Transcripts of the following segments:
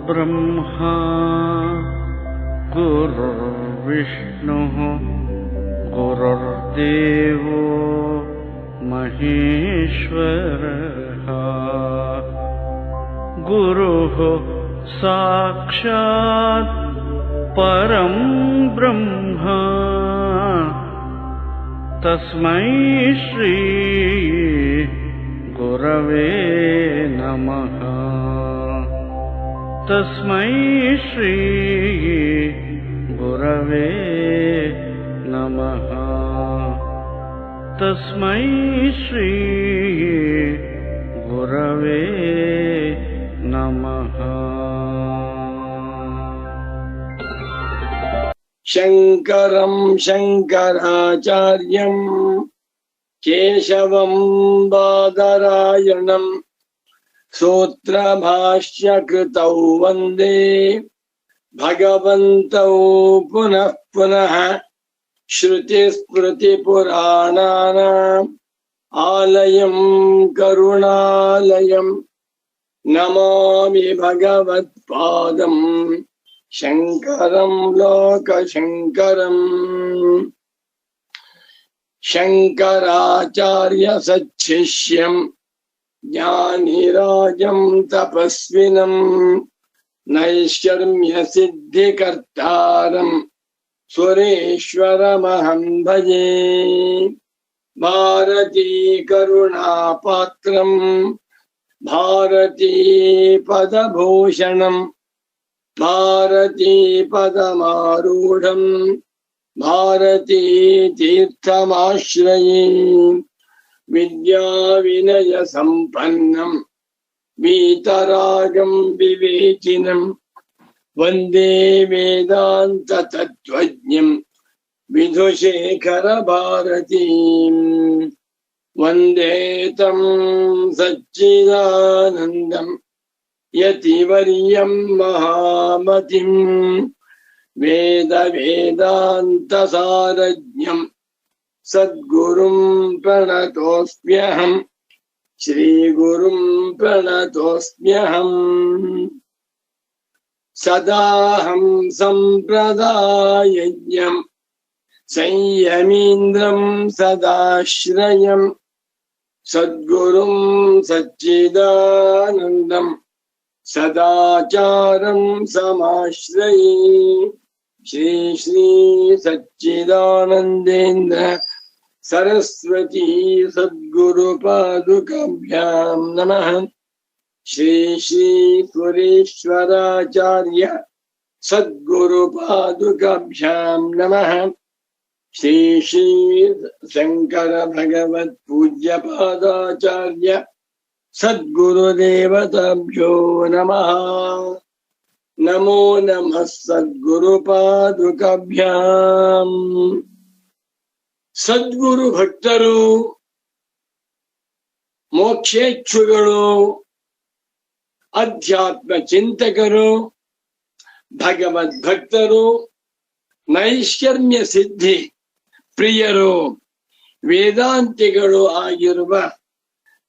ब्रह्मा गुरुर्विष्णुः गुरुर्देवो महेश्वरः गुरुः साक्षात् परं ब्रह्म तस्मै श्री गुरवे नमः। तस्मै श्री गुरवे नमः। तस्मै श्री गुरवे नमः। शंकरं शंकराचार्यं केशवं बादरायणं सूत्रभाष्यकृतौ वन्दे भगवन्तौ पुनः पुनः। श्रुतिस्मृतिपुराणानाम् आलयं करुणालयं नमामि भगवत्पादं शंकरं लोकशंकरम्। शंकराचार्य सच्छिष्यं ज्ञानिराजं तपस्विनं नैष्कर्म्य सिद्धिकर्तारं सुरेश्वरमहं भजे। भारती करुणापात्रं भारती पदभूषणं भारती पदमारूढं भारती तीर्थमाश्रये। विद्याविनय संपन्नं वीतरागं विवेकिनं वन्दे वेदांत तत्त्वज्ञं विधुशेखर भारतीं। वन्दे तं सच्चिदानन्दं यतिवर्यं महामतिं वेद वेदांत सारज्ञं सद्गुरुं प्रणतोऽस्म्यहं श्रीगुरुं प्रणतोऽस्म्यहम्। सदाहं सम्प्रदायज्ञं संयमीन्द्रं सदाश्रयं सद्गुरुं सच्चिदानन्दं सदाचारं समाश्रये। श्री श्री सच्चिदानन्देन्द्र सरस्वती सद्गुरुपादुकाभ्यां नमः। श्री श्री सुरेश्वराचार्य सद्गुरुपादुकाभ्यां नमः। श्री श्री शंकर भगवत पूज्य पादाचार्य सद्गुरुदेवताभ्यो नमः। नमो नमः सद्गुरुपादुकाभ्यां। सद्गुरु भक्तರು ಮೋಕ್ಷೇಚ್ಛುಗಳು ಅಧ್ಯಾತ್ಮ ಚಿಂತಕರು ಭಗವದ್ ಭಕ್ತರು ನೈಷ್ಕರ್ಮ್ಯ ಸಿದ್ಧಿ ಪ್ರಿಯರು ವೇದಾಂತಿಗಳು ಆಗಿರುವ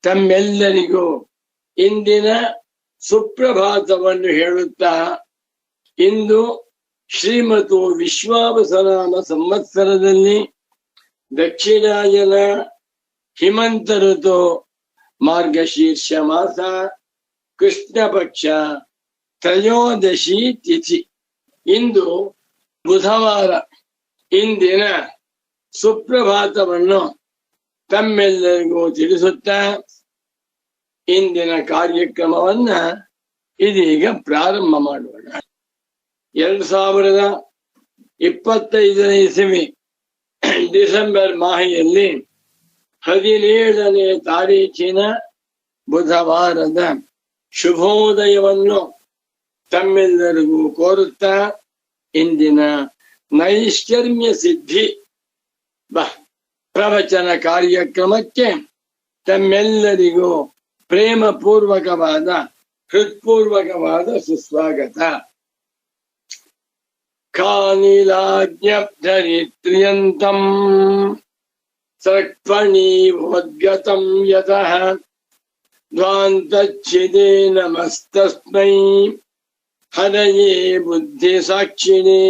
ತಮ್ಮೆಲ್ಲರಿಗೂ ಇಂದಿನ ಸುಪ್ರಭಾತವನ್ನು ಹೇಳುತ್ತಾ, ಇಂದು ಶ್ರೀಮತು ವಿಶ್ವಾವಸನಾಮ ಸಂವತ್ಸರದಲ್ಲಿ ದಕ್ಷಿಣಾಯನ ಹಿಮಂತ ಋತು ಮಾರ್ಗಶೀರ್ಷ ಮಾಸ ಕೃಷ್ಣ ಪಕ್ಷ ತ್ರಯೋದಶಿ ತಿಥಿ. ಇಂದು ಬುಧವಾರ. ಇಂದಿನ ಸುಪ್ರಭಾತವನ್ನು ತಮ್ಮೆಲ್ಲರಿಗೂ ತಿಳಿಸುತ್ತಾ ಇಂದಿನ ಕಾರ್ಯಕ್ರಮವನ್ನ ಇದೀಗ ಪ್ರಾರಂಭ ಮಾಡೋಣ. 2025ನೇ ಇಸವಿ ಡಿಸೆಂಬರ್ ಮಾಹೆಯಲ್ಲಿ 17ನೇ ತಾರೀಖಿನ ಬುಧವಾರದ ಶುಭೋದಯವನ್ನು ತಮ್ಮೆಲ್ಲರಿಗೂ ಕೋರುತ್ತಾ ಇಂದಿನ ನೈಷ್ಕರ್ಮ್ಯ ಸಿದ್ಧಿ ಪ್ರವಚನ ಕಾರ್ಯಕ್ರಮಕ್ಕೆ ತಮ್ಮೆಲ್ಲರಿಗೂ ಪ್ರೇಮ ಪೂರ್ವಕವಾದ ಹೃತ್ಪೂರ್ವಕವಾದ ಸುಸ್ವಾಗತ. ಕಾನಿಲಾಜ್ಞಪ್ತರಿತ್ರ್ಯಂತಂ ಸಕ್ಪಣೀವೋದ್ಗತಂ ಯತಃ ಧ್ವಾಂತಚ್ಛಿದೇ ನಮಸ್ತಸ್ಮೈ ಹರಯೇ ಬುದ್ಧಿ ಸಾಕ್ಷಿಣೇ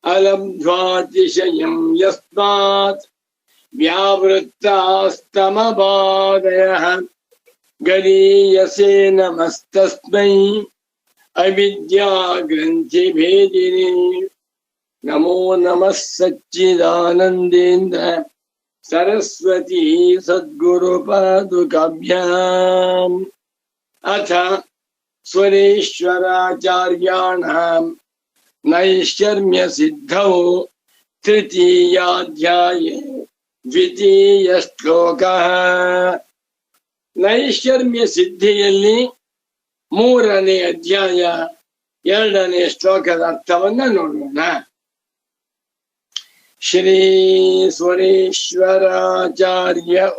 ಅಲಬ್ಧ್ವಾತಿಶಯಂ ಯಸ್ಮಾತ್ ವ್ಯಾವೃತ್ತಾಸ್ತಮಬಾಧಯಃ ಗರೀಯಸೇ ನಮಸ್ತಸ್ಮೈ ಅವಿದ್ಯಾ ಗ್ರಂಥಿ ಭೇದಿನಿ ನಮೋ ನಮಃ ಸಚ್ಚಿದಾನಂದೇಂದ್ರ ಸರಸ್ವತಿ ಸದ್ಗುರು ಪಾದುಕಾಭ್ಯಾಂ ಅಥ ಸ್ವರೇಶ್ವರಾಚಾರ್ಯಾಣಾಂ ನೈಷ್ಕರ್ಮ್ಯ ಸಿದ್ಧೌ ತೃತೀಯಾಧ್ಯಾಯೇ ದ್ವಿತೀಯ ಶ್ಲೋಕಃ. ನೈಷ್ಕರ್ಮ್ಯ ಸಿದ್ಧಿಯಲ್ಲಿ 3ನೇ ಅಧ್ಯಾಯ 2ನೇ ಶ್ಲೋಕದ ಅರ್ಥವನ್ನ ನೋಡೋಣ. ಶ್ರೀ ಸ್ವರೇಶ್ವರಾಚಾರ್ಯ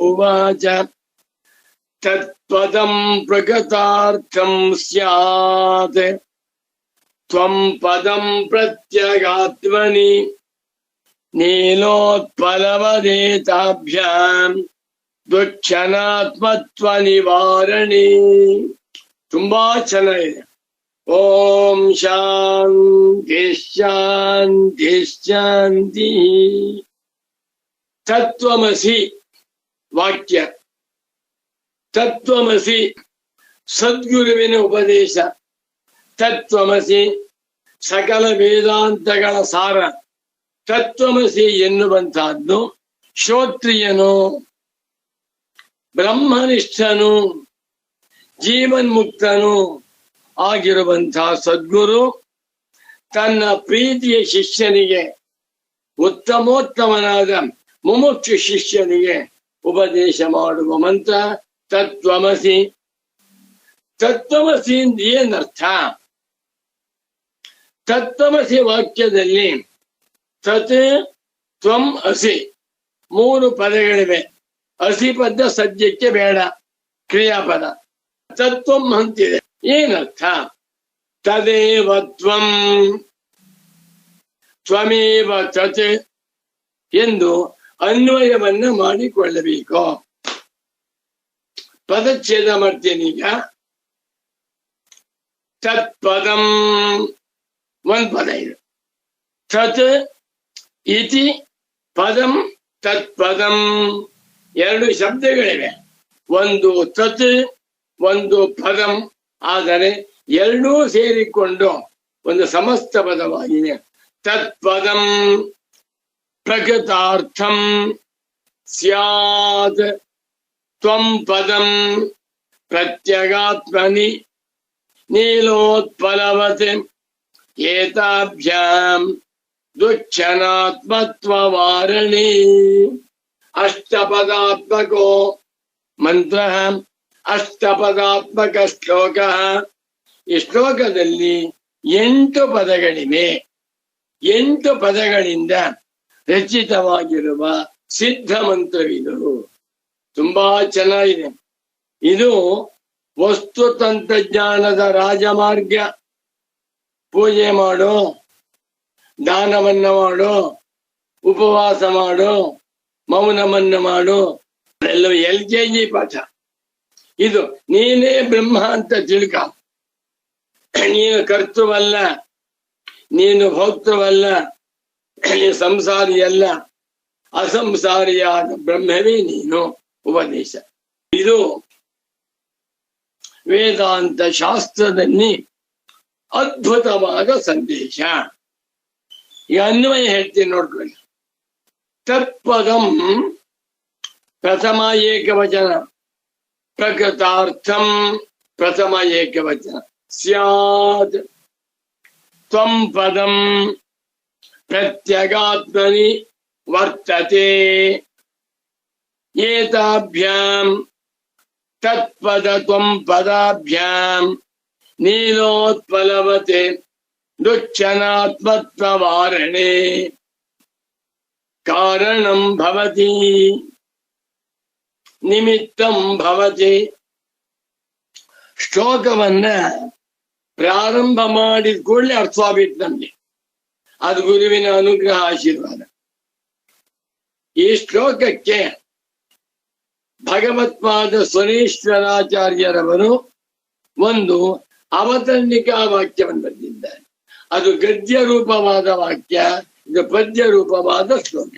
ಉವಾಚ ತತ್ಪದಂ ಪ್ರಗತಾರ್ಥಂ ಸ್ಯಾತ್ ತ್ವಂ ಪದಂ ಪ್ರತ್ಯಗಾತ್ಮನಿ ನೀಲೋತ್ಪಲವದೇತಾಭ್ಯಾಂ ದುಕ್ಷಣಾತ್ಮತ್ವ ನಿವಾರಣಿ. ತುಂಬಾ ಚೆನ್ನಾಗಿದೆ. ಓಂ ಶಾಂತಿ ಶಾಂತಿ ಶಾಂತಿ. ತತ್ವಮಸಿ ವಾಕ್ಯ. ತತ್ವಮಸಿ ಸದ್ಗುರುವಿನ ಉಪದೇಶ. ತತ್ವಮಸಿ ಸಕಲ ವೇದಾಂತಗಳ ಸಾರ. ತತ್ವಮಸಿ ಎನ್ನುವಂತಹದ್ದು ಶ್ರೋತ್ರಿಯನು, ಬ್ರಹ್ಮನಿಷ್ಠನು, ಜೀವನ್ಮುಕ್ತನು ಆಗಿರುವಂತಹ ಸದ್ಗುರು ತನ್ನ ಪ್ರೀತಿಯ ಶಿಷ್ಯನಿಗೆ, ಉತ್ತಮೋತ್ತಮನಾದ ಮುಮುಕ್ಷು ಶಿಷ್ಯನಿಗೆ ಉಪದೇಶ ಮಾಡುವ ಮಂತ್ರ ತತ್ವಮಸಿ. ತತ್ವಮಸಿ ಏನರ್ಥ? ತತ್ವಮಸಿ ವಾಕ್ಯದಲ್ಲಿ ತತ್ ತ್ವಂ ಅಸಿ 3 ಪದಗಳಿವೆ. ಅಸಿ ಪದ ಸದ್ಯಕ್ಕೆ ಬೇಡ, ಕ್ರಿಯಾಪದ. ತತ್ವಂ ಅಂತಿದೆ. ಏನರ್ಥ? ತದೇವ ತ್ವಂ ತ್ವಮೇವ ತತ್ ಎಂದು ಅನ್ವಯವನ್ನ ಮಾಡಿಕೊಳ್ಳಬೇಕು. ಪದಚ್ಛೇದ ಮಾಡ್ತೇನೀಗ. ತತ್ಪದಂ ಒಂದ್ ಪದ ಇದೆ. ತತ್ ಇತಿ ಪದಂ ತತ್ಪದಂ 2 ಶಬ್ದಗಳಿವೆ. ಒಂದು ತತ್, ಒಂದು ಪದಂ. ಆದರೆ ಎರಡೂ ಸೇರಿಕೊಂಡು ಒಂದು ಸಮಸ್ತ ಪದವಾಗಿದೆ. ತತ್ಪದಂ ಪ್ರಕೃತಾರ್ಥಂ ಸ್ಯಾತ್ ತ್ವಂ ಪದಂ ಪ್ರತ್ಯಗಾತ್ಮನಿ ನೀಲೋತ್ಪಲವತ್ ಏತಾಭ್ಯಾಂ ದುಕ್ಷಣಾತ್ಮತ್ವವಾರಣಿ. ಅಷ್ಟಪದಾತ್ಮಕೋ ಮಂತ್ರ, ಅಷ್ಟಪದಾತ್ಮಕ ಶ್ಲೋಕ. ಈ ಶ್ಲೋಕದಲ್ಲಿ 8 ಪದಗಳಿವೆ. 8 ಪದಗಳಿಂದ ರಚಿತವಾಗಿರುವ ಸಿದ್ಧ ಮಂತ್ರವಿದು. ತುಂಬಾ ಚೆನ್ನಾಗಿದೆ. ಇದು ವಸ್ತು ತಂತ್ರಜ್ಞಾನದ ರಾಜಮಾರ್ಗ. ಪೂಜೆ ಮಾಡು, ದಾನವನ್ನ ಮಾಡು, ಉಪವಾಸ ಮಾಡು, ಮೌನವನ್ನ ಮಾಡು, ಎಲ್ಲವೂ LKG ಪಾಠ. ಇದು ನೀನೇ ಬ್ರಹ್ಮ ಅಂತ ತಿಳ್ಕ. ನೀನು ಕರ್ತೃವಲ್ಲ, ನೀನು ಭೋಕ್ತೃವಲ್ಲ, ನೀನು ಸಂಸಾರಿಯಲ್ಲ, ಅಸಂಸಾರಿಯಾದ ಬ್ರಹ್ಮವೇ ನೀನು. ಉಪದೇಶ ಇದು ವೇದಾಂತ ಶಾಸ್ತ್ರದಲ್ಲಿ ಅದ್ಭುತವಾದ ಸಂದೇಶ. ಈ ಅನ್ವಯ ಹೇಳ್ತೀನಿ ನೋಡ್ಕೊಳ್ಳಿ. ತತ್ಪದಂ ಪ್ರಥಮ ಏಕವಚನ, ಪ್ರಕೃತಾರ್ಥಂ ಪ್ರಥಮ ಏಕವಚನ, ಸ್ಯಾತ್ ತ್ವಂ ಪದಂ ಪ್ರತ್ಯಗಾತ್ಮನಿ ವರ್ತತೆ ಏತಾಭ್ಯಾಂ ತತ್ಪದ ತ್ವಂ ಪದಾಭ್ಯಾಂ ನೀಲೋತ್ಪಲವತೆ ದುಕ್ಷಣಾತ್ಮತ್ವವಾರಣೆ ಕಾರಣಂ ಭವತಿ ನಿಮಿತ್ತಂ ಭವತಿ. ಶ್ಲೋಕವನ್ನ ಪ್ರಾರಂಭ ಮಾಡಿದ ಕೂಡಲೇ ಅರ್ಥವಾಗ್ಬಿಟ್ಟು ನಮ್ಗೆ. ಅದು ಗುರುವಿನ ಅನುಗ್ರಹ, ಆಶೀರ್ವಾದ. ಈ ಶ್ಲೋಕಕ್ಕೆ ಭಗವತ್ಪಾದ ಸ್ವರೇಶ್ವರಾಚಾರ್ಯರವರು ಒಂದು ಅವತರಣಿಕಾ ವಾಕ್ಯವನ್ನು ಬರೆದಿದ್ದಾರೆ. ಅದು ಗದ್ಯ ರೂಪವಾದ ವಾಕ್ಯ, ಇದು ಪದ್ಯ ರೂಪವಾದ ಶ್ಲೋಕ.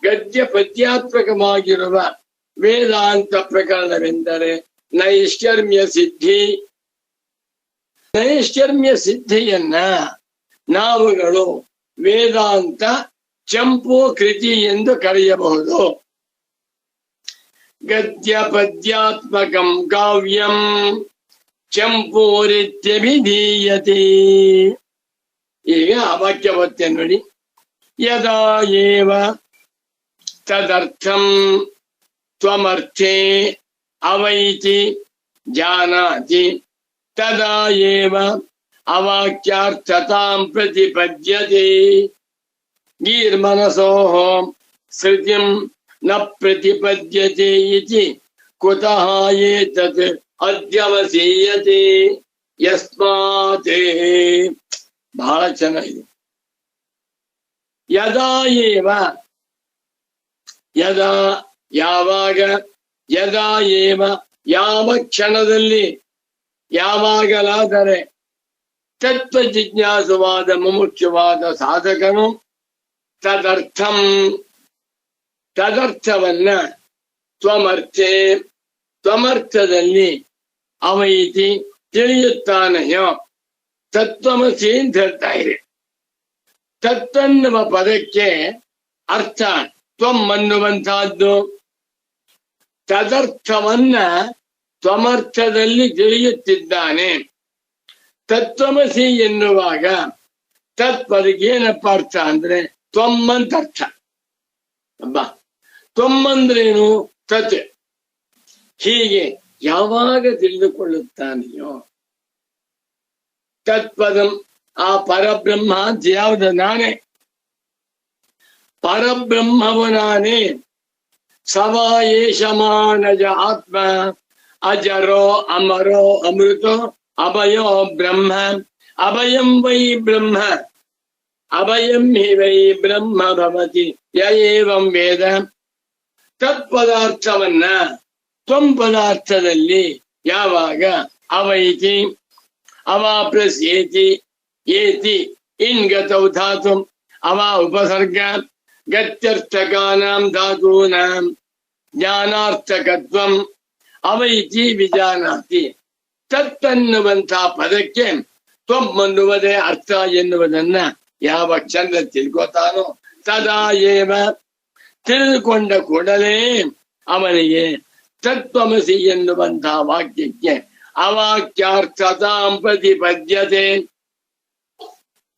ಗದ್ಯ ಪದ್ಯಾತ್ಮಕವಾಗಿರುವ ವೇದಾಂತ ಪ್ರಕರಣವೆಂದರೆ ನೈಷ್ಕರ್ಮ್ಯ ಸಿದ್ಧಿ. ನೈಷ್ಕರ್ಮ್ಯ ಸಿದ್ಧಿಯನ್ನ ನಾವುಗಳು ವೇದಾಂತ ಚಂಪು ಕೃತಿ ಎಂದು ಕರೆಯಬಹುದು. ಗದ್ಯ ಪದ್ಯಾತ್ಮಕಂ ಕಾವ್ಯಂ ಚಂಪೂರಿತ್ಯಭಿಧೀಯತೆ. ಈಗ ಆ ವಾಕ್ಯ ಓದ್ತೆ ನೋಡಿ. ಯದಾ ಏವ ತದರ್ಥಂ ತ್ವಮರ್ಥೇ ಅವೈತಿ ಜಾನಾತಿ ತದಾ ಏವ ಅವಾಕ್ಯಾರ್ಥತಾಂ ಪ್ರತಿಪದ್ಯತೆ. ಗೀರ್ಮನಸೋಃ ಶ್ರುತಿಂ ನ ಪ್ರತಿಪದ್ಯತೆ ಇತಿ ಕುತಃ ಏತತ್ ಅಧ್ಯವಸೀಯತೆ ಯಸ್ಮಾತ್. ಬಹಳ ಚೆನ್ನಾಗಿದೆ. ಯದಾ ಏವ, ಯದಾ ಯಾವಾಗ, ಯದಾ ಏವ ಯಾವ ಕ್ಷಣದಲ್ಲಿ, ಯಾವಾಗಲಾದರೆ ತತ್ವ ಜಿಜ್ಞಾಸುವಾದ ಮುಮುಕ್ಷುವಾದ ಸಾಧಕನು ತದರ್ಥಂ ತದರ್ಥವನ್ನ ತ್ವಮರ್ಥೆ ತ್ವಮರ್ಥದಲ್ಲಿ ಅವೈತಿ ತಿಳಿಯುತ್ತಾನೆಯೋ. ತತ್ವಮಸಿ ಅಂತ ಹೇಳ್ತಾ ಇದೆ. ತತ್ತನ್ನುವ ಪದಕ್ಕೆ ಅರ್ಥ ತ್ವಂ ಅನ್ನುವಂತಹದ್ದು. ತದರ್ಥವನ್ನ ತ್ವಮರ್ಥದಲ್ಲಿ ತಿಳಿಯುತ್ತಿದ್ದಾನೆ. ತತ್ವಮಸಿ ಎನ್ನುವಾಗ ತತ್ಪದಕ್ಕೆ ಏನಪ್ಪ ಅರ್ಥ ಅಂದ್ರೆ ತ್ವಂ ಅಂತ ಅರ್ಥ. ಅಬ್ಬಾ, ತ್ವಂ ಅಂದ್ರೇನು? ತತ್. ಹೀಗೆ ಯಾವಾಗ ತಿಳಿದುಕೊಳ್ಳುತ್ತಾನೆಯೋ ತತ್ಪದಂ, ಆ ಪರಬ್ರಹ್ಮ ಅಂತ ಯಾವುದು? ನಾನೇ. ಪರಬ್ರಹ್ಮವು ನಾನೇ. ಸವಾ ಏಷ ಮಾನಜ ಆತ್ಮ ಅಜರೋ ಅಮರೋ ಅಮೃತೋ ಅಭಯೋ ಬ್ರಹ್ಮ ಅಭಯಂ ವೈ ಬ್ರಹ್ಮ ಅಭಯಂ ಹಿ ವೈ ಬ್ರಹ್ಮ ಭವತಿ ಯ ಏವಂ ವೇದ. ತತ್ಪದಾರ್ಥವನ್ನ ತ್ವಂ ಪದಾರ್ಥದಲ್ಲಿ ಯಾವಾಗ ಅವೈತಿ ಅವಾಪ್ಲಸ್ ಏತಿ, ಏತಿ ಇನ್ಗತೌ ಧಾತು ಅವ ಉಪಸರ್ಗ ಗತ್ಯರ್ಥಕಾನಾಂ ಧಾತೂನಾಂ ಜ್ಞಾನಾರ್ಥಕತ್ವಂ ಅವೈತಿ ವಿಜಾನಾತಿ. ತತ್ತನ್ನುವಂಥ ಪದಕ್ಕೆ ತ್ವಂ ಅನ್ನುವುದೇ ಅರ್ಥ ಎನ್ನುವುದನ್ನ ಯಾವ ಚಂದ್ರ ತಿಳ್ಕೋತಾನೋ ತದಾ ಏವ ತಿಳಿದುಕೊಂಡ ಕೂಡಲೇ ಅವನಿಗೆ ತತ್ವಮಸಿ ಎನ್ನುವಂತಹ ವಾಕ್ಯಕ್ಕೆ ಅವಾಕ್ಯಾರ್ಥತಾಂ ಪ್ರತಿಪದ್ಯತೆ.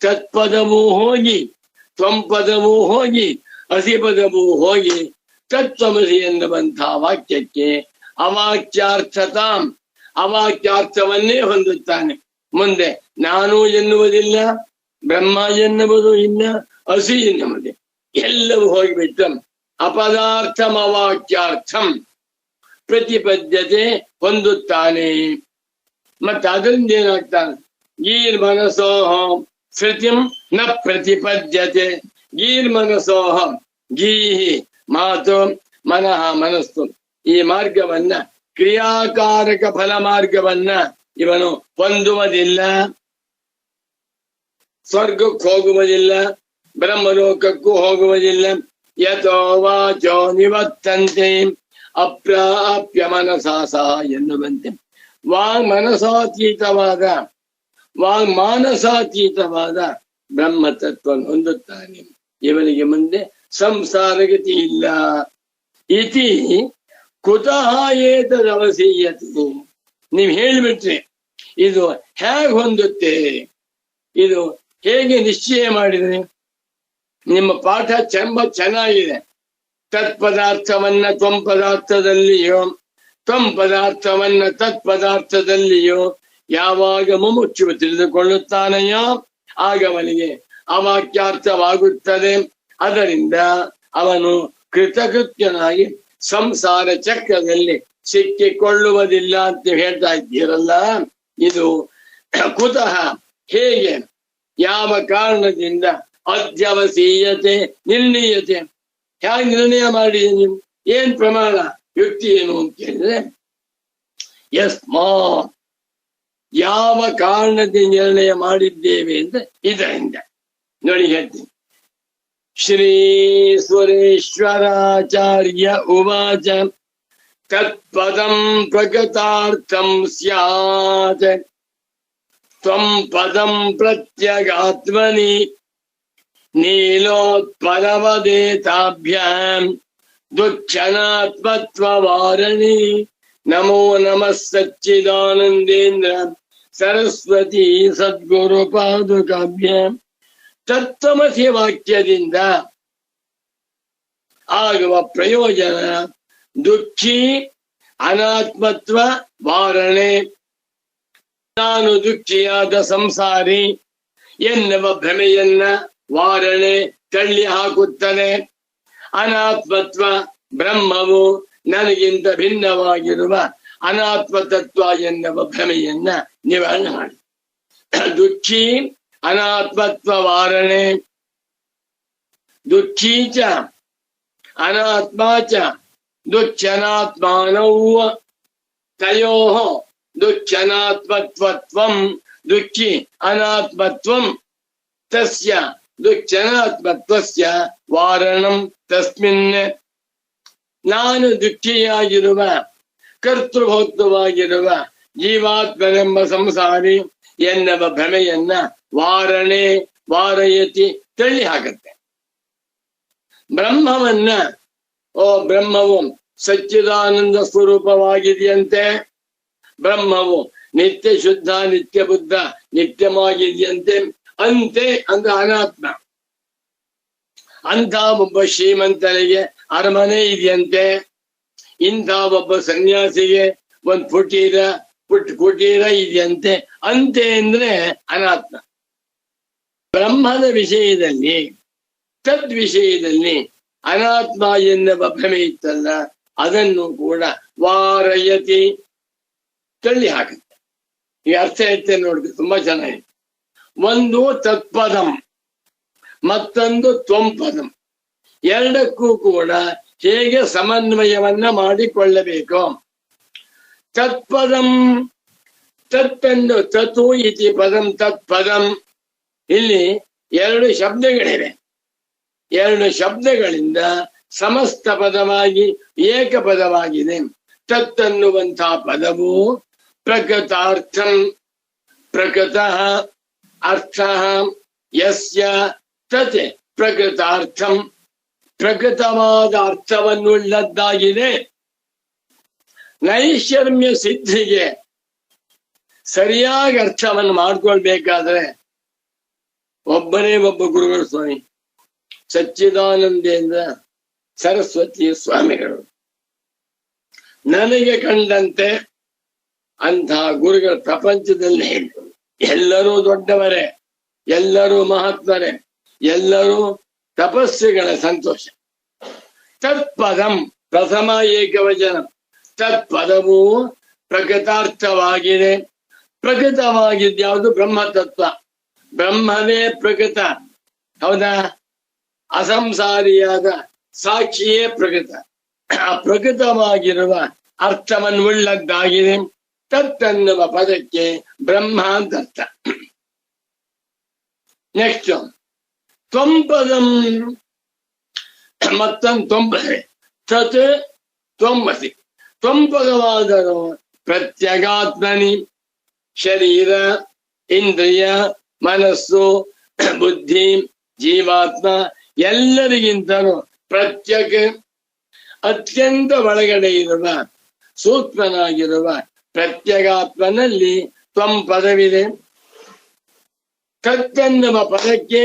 ತತ್ಪದವೂ ಹೋಗಿ ತ್ವಂ ಪದವೂ ಹೋಗಿ ಅಸಿಪದವೂ ಹೋಗಿ ತತ್ವಮಸಿ ಎನ್ನುವಂತಹ ವಾಕ್ಯಕ್ಕೆ ಅವಾಕ್ಯಾರ್ಥತಾಂ ಅವಾಕ್ಯಾರ್ಥವನ್ನೇ ಹೊಂದುತ್ತಾನೆ. ಮುಂದೆ ನಾನು ಎನ್ನುವುದಿಲ್ಲ, ಬ್ರಹ್ಮ ಎನ್ನುವುದು ಇಲ್ಲ, ಹಸಿ ಎನ್ನುವುದೇ ಎಲ್ಲವೂ ಹೋಗಿಬಿಟ್ಟು ಅಪದಾರ್ಥಂ ಅವಾಕ್ಯಾರ್ಥಂ ಪ್ರತಿಪದ್ಯತೆ ಹೊಂದುತ್ತಾನೆ. ಮತ್ತೆ ಅದರಿಂದ ಏನಾಗ್ತಾನೆ? ಗೀರ್ ಮನಸೋಹ ಶ್ರುತಿಂ ನ ಪ್ರತಿಪದ್ಯತೆ. ಗೀರ್ ಮನಸೋಹ, ಗೀಹಿ ಮಾತು, ಮನಃ ಮನಸ್ಸು, ಈ ಮಾರ್ಗವನ್ನ ಕ್ರಿಯಾಕಾರಕ ಫಲ ಮಾರ್ಗವನ್ನ ಇವನು ಹೊಂದುವುದಿಲ್ಲ. ಸ್ವರ್ಗಕ್ಕೆ ಹೋಗುವುದಿಲ್ಲ, ಬ್ರಹ್ಮಲೋಕಕ್ಕೂ ಹೋಗುವುದಿಲ್ಲ. ಯಥೋ ವಾಚೋ ನಿವತ್ತಂತೆ ಅಪ್ರಾಪ್ಯ ಮನಸಾಸ ಎನ್ನುವಂತೆ ಮಾನಸಾತೀತವಾದ ಬ್ರಹ್ಮತತ್ವವನ್ನು ಹೊಂದುತ್ತಾನೆ. ಇವನಿಗೆ ಮುಂದೆ ಸಂಸಾರಗತಿ ಇಲ್ಲ. ಇತಿ ಕುತಃ ಏತದವಸೀಯತೆ. ನೀವು ಹೇಳಿಬಿಟ್ರಿ ಇದು ಹೇಗೆ ಹೊಂದುತ್ತೆ, ಇದು ಹೇಗೆ ನಿಶ್ಚಯ ಮಾಡಿದ್ರೆ? ನಿಮ್ಮ ಪಾಠ ಚೆನ್ನಾಗಿದೆ. ತತ್ಪದಾರ್ಥವನ್ನ ತ್ವಂ ಪದಾರ್ಥದಲ್ಲಿಯೋ, ತ್ವಂ ಪದಾರ್ಥವನ್ನ ತತ್ಪದಾರ್ಥದಲ್ಲಿಯೋ ಯಾವಾಗ ಮುಮುಕ್ಷು ತಿಳಿದುಕೊಳ್ಳುತ್ತಾನೆಯೋ ಆಗ ಅವನಿಗೆ ಅವಾಕ್ಯಾರ್ಥವಾಗುತ್ತದೆ. ಅದರಿಂದ ಅವನು ಕೃತಕೃತ್ಯನಾಗಿ ಸಂಸಾರ ಚಕ್ರದಲ್ಲಿ ಸಿಕ್ಕಿಕೊಳ್ಳುವುದಿಲ್ಲ ಅಂತ ಹೇಳ್ತಾ ಇದ್ದೀರಲ್ಲ. ಇದು ಕುತಃ, ಹೇಗೆ, ಯಾವ ಕಾರಣದಿಂದ ಅಧ್ಯವಸೀಯತೆ ನಿರ್ಣೀಯತೆ, ಹೇಗೆ ನಿರ್ಣಯ ಮಾಡಿದೆ ನೀವು? ಏನ್ ಪ್ರಮಾಣ, ಯುಕ್ತಿ ಏನು ಅಂತ ಹೇಳಿದ್ರೆ ಯಸ್ಮಾತ್ ಯಾವ ಕಾರಣದಿಂದ ನಿರ್ಣಯ ಮಾಡಿದ್ದೇವೆ ಅಂತ ಇದರಿಂದ ನೋಡಿ ಹೇಳ್ತೀನಿ. ಶ್ರೀ ಸುರೇಶ್ವರಾಚಾರ್ಯ ಉವಾಚ ತತ್ಪದಂ ಪ್ರಗತಾರ್ಥಂ ಸ್ಯಾತ್ ತ್ವಂ ಪದಂ ಪ್ರತ್ಯಗಾತ್ಮನಿ ನೀಲೋತ್ಪಲವದೇತಾಭ್ಯಾಂ ದುಃಖನಾತ್ಮತ್ವವಾರಣಿ. ನಮೋ ನಮಃ ಸಚ್ಚಿದಾನಂದೇಂದ್ರ ಸರಸ್ವತಿ ಸದ್ಗುರು ಪಾದುಕಾಭ್ಯಾಂ. ತತ್ವಮಸಿ ವಾಕ್ಯದಿಂದ ಆಗುವ ಪ್ರಯೋಜನ ದುಃಖಿ ಅನಾತ್ಮತ್ವ ವಾರಣೆ. ನಾನು ದುಃಖಿಯಾದ ಸಂಸಾರಿ ಎನ್ನುವ ಭ್ರಮೆಯನ್ನ ವಾರಣೆ ತಳ್ಳಿ ಹಾಕುತ್ತದೆ. ಅನಾತ್ಮತ್ವ ಬ್ರಹ್ಮವು ನನಗಿಂತ ಭಿನ್ನವಾಗಿರುವ ಅನಾತ್ಮ ತತ್ವ ಎನ್ನುವ ಭ್ರಮೆಯನ್ನ ನಿವಾರಣೆ ಮಾಡಿ. ದುಃಖಿ ಅನಾತ್ಮತ್ವ ವಾರಣೆ. ದುಃಖೀ ಚ ಅನಾತ್ಮ ಚ ದುಃಖನಾತ್ಮಾನೌ ತಯೋಃ ದುಃಖನಾತ್ಮತ್ವತ್ವಂ ದುಃಖಿ ಅನಾತ್ಮತ್ವಂ ತಸ್ಯ ದುಃಖನಾತ್ಮತ್ವಸ್ಯ ವಾರಣಂ ತಸ್ಮಿನ್. ನಾನು ದುಃಖಿಯಾಗಿರುವ ಕರ್ತೃಭೋಕ್ತವಾಗಿರುವ ಜೀವಾತ್ಮನೆಂಬ ಸಂಸಾರಿ ಎನ್ನುವ ಭ್ರಮೆಯನ್ನ ವಾರಣೆ ವಾರಯತಿ ತಳ್ಳಿ ಹಾಕುತ್ತೆ. ಬ್ರಹ್ಮವನ್ನ ಬ್ರಹ್ಮವು ಸಚ್ಚಿದಾನಂದ ಸ್ವರೂಪವಾಗಿದೆಯಂತೆ. ಬ್ರಹ್ಮವು ನಿತ್ಯ ಶುದ್ಧ ನಿತ್ಯ ಬುದ್ಧ ನಿತ್ಯವಾಗಿದೆಯಂತೆ. ಅಂತೆ ಅಂದ್ರೆ ಅನಾತ್ಮ. ಅಂಥ ಒಬ್ಬ ಶ್ರೀಮಂತನಿಗೆ ಅರಮನೆ ಇದೆಯಂತೆ. ಇಂಥ ಒಬ್ಬ ಸನ್ಯಾಸಿಗೆ ಒಂದು ಕುಟೀರ ಇದೆಯಂತೆ. ಅಂತೆ ಅಂದ್ರೆ ಅನಾತ್ಮ. ಬ್ರಹ್ಮದ ವಿಷಯದಲ್ಲಿ ತದ್ವಿಷಯದಲ್ಲಿ ಅನಾತ್ಮ ಎನ್ನುವ ಭ್ರಮೆ ಇತ್ತಲ್ಲ, ಅದನ್ನು ಕೂಡ ವಾರಯತಿ ತಳ್ಳಿ ಹಾಕುತ್ತೆ. ಈ ಅರ್ಥ ಐತೆ ನೋಡಿ, ತುಂಬಾ ಚೆನ್ನಾಗಿದೆ. ಒಂದು ತತ್ಪದಂ, ಮತ್ತೊಂದು ತ್ವಂಪದಂ. ಎರಡಕ್ಕೂ ಕೂಡ ಹೇಗೆ ಸಮನ್ವಯವನ್ನ ಮಾಡಿಕೊಳ್ಳಬೇಕು. ತತ್ಪದಂ ತತ್ತೆಂದು ತತು ಇತಿ ಪದಂ ತತ್ಪದಂ. ಇಲ್ಲಿ ಎರಡು ಶಬ್ದಗಳಿವೆ. ಎರಡು ಶಬ್ದಗಳಿಂದ ಸಮಸ್ತ ಪದವಾಗಿ ಏಕಪದವಾಗಿದೆ. ತತ್ತನ್ನುವಂತಹ ಪದವು ಪ್ರಕೃತಾರ್ಥಂ, ಪ್ರಕೃತಃ ಅರ್ಥಃ ಯಸ್ಯ ತತ್ ಪ್ರಕೃತಾರ್ಥಂ, ಪ್ರಕೃತವಾದ ಅರ್ಥವನ್ನುಳ್ಳದ್ದಾಗಿದೆ. ನೈಷರ್ಮ್ಯ ಸಿದ್ಧಿಗೆ ಸರಿಯಾಗಿ ಅರ್ಥವನ್ನು ಮಾಡ್ಕೊಳ್ಬೇಕಾದ್ರೆ ಒಬ್ಬನೇ ಒಬ್ಬ ಗುರುಗಳು ಸ್ವಾಮಿ ಸಚ್ಚಿದಾನಂದೇಂದ್ರ ಸರಸ್ವತಿ ಸ್ವಾಮಿಗಳು. ನನಗೆ ಕಂಡಂತೆ ಅಂತಹ ಗುರುಗಳ ಪ್ರಪಂಚದಲ್ಲಿ ಎಲ್ಲರೂ ದೊಡ್ಡವರೇ, ಎಲ್ಲರೂ ಮಹಾತ್ಮರೇ, ಎಲ್ಲರೂ ತಪಸ್ವಿಗಳ ಸಂತೋಷ. ತತ್ಪದಂ ಪ್ರಥಮ ಏಕವಚನ. ತತ್ಪದವು ಪ್ರಕೃತಾರ್ಥವಾಗಿದೆ. ಪ್ರಕೃತವಾಗಿದ್ಯಾವುದು ಬ್ರಹ್ಮತತ್ವ. ಬ್ರಹ್ಮವೇ ಪ್ರಕೃತ, ಹೌದಾ? ಅಸಂಸಾರಿಯಾದ ಸಾಕ್ಷಿಯೇ ಪ್ರಕೃತ. ಆ ಪ್ರಕೃತವಾಗಿರುವ ಅರ್ಥವನ್ನುಳ್ಳದ್ದಾಗಿದೆ. ತತ್ತನ್ನುವ ಪದಕ್ಕೆ ಬ್ರಹ್ಮ ಅಂತ ಅರ್ಥ. ನೆಕ್ಸ್ಟ್ ತ್ವಂಪದಂ, ಮತ್ತೊಂದು ತ್ವಂಪದೆ. ತತ್ ತ್ವಂಬಸಿ. ತ್ವಂಪದವಾದರೂ ಪ್ರತ್ಯಗಾತ್ಮನಿ ಶರೀರ, ಇಂದ್ರಿಯ, ಮನಸ್ಸು, ಬುದ್ಧಿ, ಜೀವಾತ್ಮ ಎಲ್ಲರಿಗಿಂತಲೂ ಪ್ರತ್ಯೇಕ ಅತ್ಯಂತ ಒಳಗಡೆ ಇರುವ ಸೂಕ್ಷ್ಮನಾಗಿರುವ ಪ್ರತ್ಯಗಾತ್ಮನಲ್ಲಿ ತ್ವಂ ಪದವಿದೆ. ತತ್ತೆನ್ನುವ ಪದಕ್ಕೆ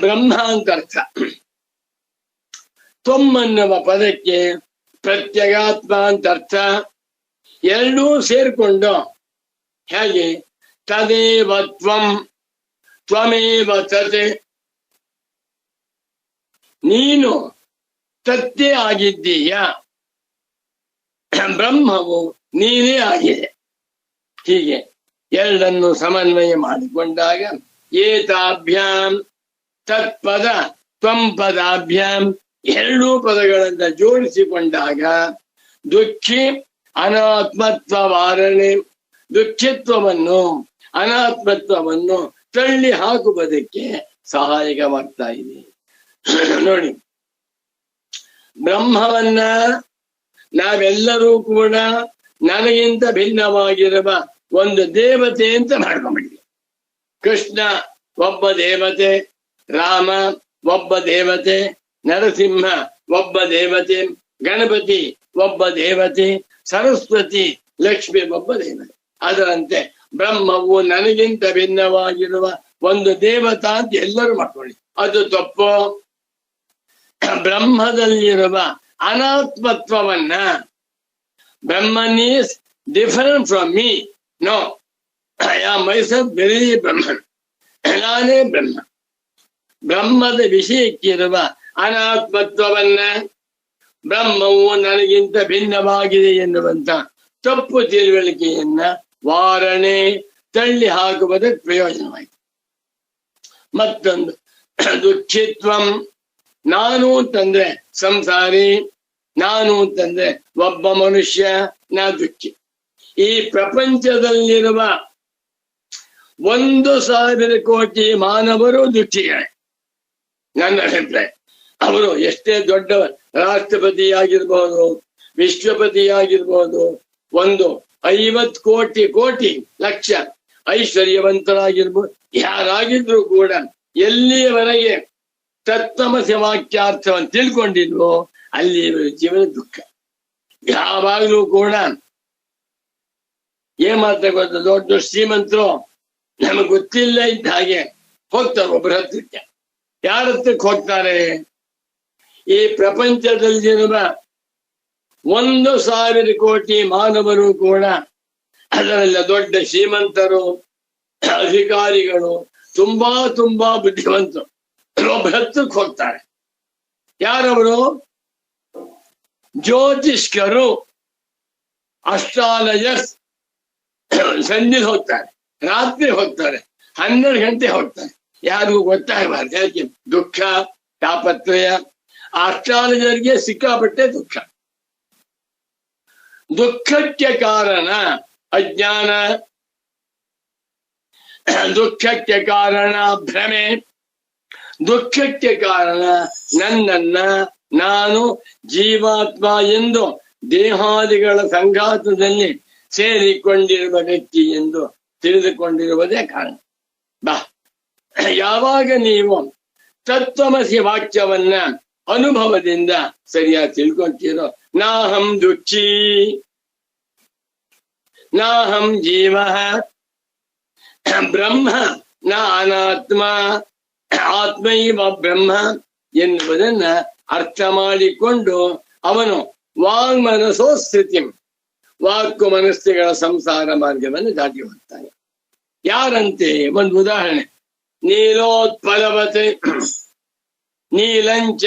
ಬ್ರಹ್ಮ ಅಂತ ಅರ್ಥ. ತ್ವಂ ಅನ್ನುವ ಪದಕ್ಕೆ ಪ್ರತ್ಯಗಾತ್ಮ ಅಂತ ಅರ್ಥ. ಎರಡೂ ಸೇರ್ಕೊಂಡು ಹೇಗೆ ತದೇವ ತ್ವಂ ತ್ವಮೇವ ತತ್, ನೀನು ತತ್ತೇ ಆಗಿದ್ದೀಯ, ಬ್ರಹ್ಮವು ನೀನೇ ಆಗಿದೆ. ಹೀಗೆ ಎರಡನ್ನು ಸಮನ್ವಯ ಮಾಡಿಕೊಂಡಾಗ ಏತಾಭ್ಯಾಂ ತತ್ಪದ ತ್ವಂ ಪದಾಭ್ಯಾಂ ಎರಡೂ ಪದಗಳನ್ನ ಜೋಡಿಸಿಕೊಂಡಾಗ ದುಃಖಿ ಅನಾತ್ಮತ್ವ ವಾರಣೆ, ದುಃಖಿತ್ವವನ್ನು ಅನಾತ್ಮತ್ವವನ್ನು ತಳ್ಳಿ ಹಾಕುವುದಕ್ಕೆ ಸಹಾಯಕವಾಗ್ತಾ ಇದೆ. ನೋಡಿ, ಬ್ರಹ್ಮವನ್ನ ನಾವೆಲ್ಲರೂ ಕೂಡ ನನಗಿಂತ ಭಿನ್ನವಾಗಿರುವ ಒಂದು ದೇವತೆ ಅಂತ ಮಾಡ್ಕೊಂಡ್ಬಿಟ್ಟಿದೆ. ಕೃಷ್ಣ ಒಬ್ಬ ದೇವತೆ, ರಾಮ ಒಬ್ಬ ದೇವತೆ, ನರಸಿಂಹ ಒಬ್ಬ ದೇವತೆ, ಗಣಪತಿ ಒಬ್ಬ ದೇವತೆ, ಸರಸ್ವತಿ ಲಕ್ಷ್ಮಿ ಒಬ್ಬ ದೇವತೆ. ಅದರಂತೆ ಬ್ರಹ್ಮವು ನನಗಿಂತ ಭಿನ್ನವಾಗಿರುವ ಒಂದು ದೇವತಾ ಅಂತ ಎಲ್ಲರೂ ಮಾಡ್ಕೊಳ್ಳಿ. ಅದು ತಪ್ಪು. ಬ್ರಹ್ಮದಲ್ಲಿರುವ ಅನಾತ್ಮತ್ವವನ್ನ Brahman is different from me, no, I am myself very Brahman, ನಾನೇ ಬ್ರಹ್ಮ. ಬ್ರಹ್ಮದ ವಿಷಯಕ್ಕಿರುವ ಅನಾತ್ಮತ್ವವನ್ನ ಬ್ರಹ್ಮವು ನನಗಿಂತ ಭಿನ್ನವಾಗಿದೆ ಎನ್ನುವಂತ ತಪ್ಪು ತಿಳುವಳಿಕೆಯನ್ನ ವಾರಣೆ ತಳ್ಳಿ ಹಾಕುವುದಕ್ಕೆ ಪ್ರಯೋಜನವಾಯಿತು. ಮತ್ತೊಂದು ದುಃಖಿತ್ವಂ, ನಾನು ಅಂತಂದ್ರೆ ಸಂಸಾರಿ, ನಾನು ಅಂತಂದ್ರೆ ಒಬ್ಬ ಮನುಷ್ಯ, ನಾ ದುಃಖಿ. ಈ ಪ್ರಪಂಚದಲ್ಲಿರುವ 1,000 ಕೋಟಿ ಮಾನವರು ದುಃಖಿಗಳೇ. ನನ್ನ ಅಭಿಪ್ರಾಯ, ಅವರು ಎಷ್ಟೇ ದೊಡ್ಡ ರಾಷ್ಟ್ರಪತಿಯಾಗಿರ್ಬೋದು, ವಿಶ್ವಪತಿಯಾಗಿರ್ಬೋದು, 50 ಕೋಟಿ ಲಕ್ಷ ಐಶ್ವರ್ಯವಂತರಾಗಿರ್ಬೋದು, ಯಾರಾಗಿದ್ರು ಕೂಡ ಎಲ್ಲಿಯವರೆಗೆ ತತ್ವಮಸಿ ವಾಕ್ಯಾರ್ಥವನ್ನು ತಿಳ್ಕೊಂಡಿದ್ವೋ ಅಲ್ಲಿ ಜೀವನ ದುಃಖ. ಯಾವಾಗಲೂ ಕೂಡ ಏನ್ ಮಾಡ್ತಾ ಗೊತ್ತ, ದೊಡ್ಡ ಶ್ರೀಮಂತರು ನಮಗೆ ಗೊತ್ತಿಲ್ಲ ಇದ್ದ ಹಾಗೆ ಹೋಗ್ತಾರೆ ಒಬ್ಬರ ಹತ್ರಕ್ಕೆ. ಯಾರ ಹತ್ರಕ್ಕೆ ಹೋಗ್ತಾರೆ? ಈ ಪ್ರಪಂಚದಲ್ಲಿರುವ 1,000 ಕೋಟಿ ಮಾನವರು ಕೂಡ, ಅದರಲ್ಲ ದೊಡ್ಡ ಶ್ರೀಮಂತರು, ಅಧಿಕಾರಿಗಳು, ತುಂಬಾ ಬುದ್ಧಿವಂತರು ಒಬ್ಬರ ಹತ್ರಕ್ಕೆ ಹೋಗ್ತಾರೆ. ಯಾರವರು? ಜ್ಯೋತಿಷ್ಕರು, ಅಸ್ಟ್ರಾಲಜರ್ಸ್. ಸಂಜೆ ಹೋಗ್ತಾರೆ, ರಾತ್ರಿ ಹೋಗ್ತಾರೆ, 12 ಗಂಟೆ ಹೋಗ್ತಾರೆ. ಯಾರಿಗೂ ಗೊತ್ತಾಗಬಾರ್ದು. ಯಾಕೆ? ದುಃಖ, ತಾಪತ್ರಯ. ಅಸ್ಟ್ರಾಲಜರ್ಗೆ ಸಿಕ್ಕಾಪಟ್ಟೆ ದುಃಖ. ದುಃಖಕ್ಕೆ ಕಾರಣ ಅಜ್ಞಾನ, ದುಃಖಕ್ಕೆ ಕಾರಣ ಭ್ರಮೆ, ದುಃಖಕ್ಕೆ ಕಾರಣ ನನ್ನನ್ನ ನಾನು ಜೀವಾತ್ಮ ಎಂದು ದೇಹಾದಿಗಳ ಸಂಘಾತದಲ್ಲಿ ಸೇರಿಕೊಂಡಿರುವ ವ್ಯಕ್ತಿ ಎಂದು ತಿಳಿದುಕೊಂಡಿರುವುದೇ ಕಾರಣ. ಯಾವಾಗ ನೀವು ತತ್ವಮಸಿ ವಾಕ್ಯವನ್ನ ಅನುಭವದಿಂದ ಸರಿಯಾಗಿ ತಿಳ್ಕೊಳ್ತೀರೋ, ನಾಹಂ ದುಃಖಿ, ನಾಹಂ ಜೀವ, ಬ್ರಹ್ಮ ನ ಅನಾತ್ಮ, ಆತ್ಮೈವ ಬ್ರಹ್ಮ ಎನ್ನುವುದನ್ನ ಅರ್ಥ ಮಾಡಿಕೊಂಡು ಅವನು ವಾಂಗ್ಮನಸೋ ಸ್ಥಿತಿ, ವಾಕ್ಕು ಮನಸ್ಸುಗಳ ಸಂಸಾರ ಮಾರ್ಗವನ್ನು ದಾಟಿ ಹೋಗ್ತಾನೆ. ಯಾರಂತೆ? ಒಂದು ಉದಾಹರಣೆ. ನೀಲೋತ್ಪಲವತೆ ನೀಲಂಚ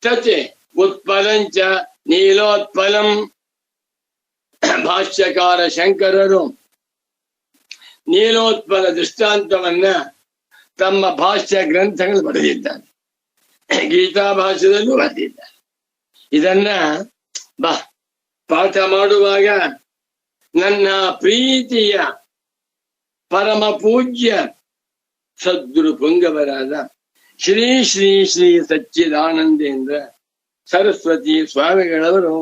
ತತೆ ಉತ್ಪಲಂಚ ನೀಲೋತ್ಪಲಂ. ಭಾಷ್ಯಕಾರ ಶಂಕರರು ನೀಲೋತ್ಪಲ ದೃಷ್ಟಾಂತವನ್ನ ತಮ್ಮ ಭಾಷ್ಯ ಗ್ರಂಥಗಳು ಬರೆದಿದ್ದಾರೆ, ಗೀತಾ ಭಾಷ್ಯದಲ್ಲೂ ಬರೆದಿದ್ದಾರೆ. ಇದನ್ನ ಪಾಠ ಮಾಡುವಾಗ ನನ್ನ ಪ್ರೀತಿಯ ಪರಮ ಪೂಜ್ಯ ಸದ್ಗುರು ಪುಂಗವರಾದ ಶ್ರೀ ಶ್ರೀ ಶ್ರೀ ಸಚ್ಚಿದಾನಂದೇಂದ್ರ ಸರಸ್ವತಿ ಸ್ವಾಮಿಗಳವರು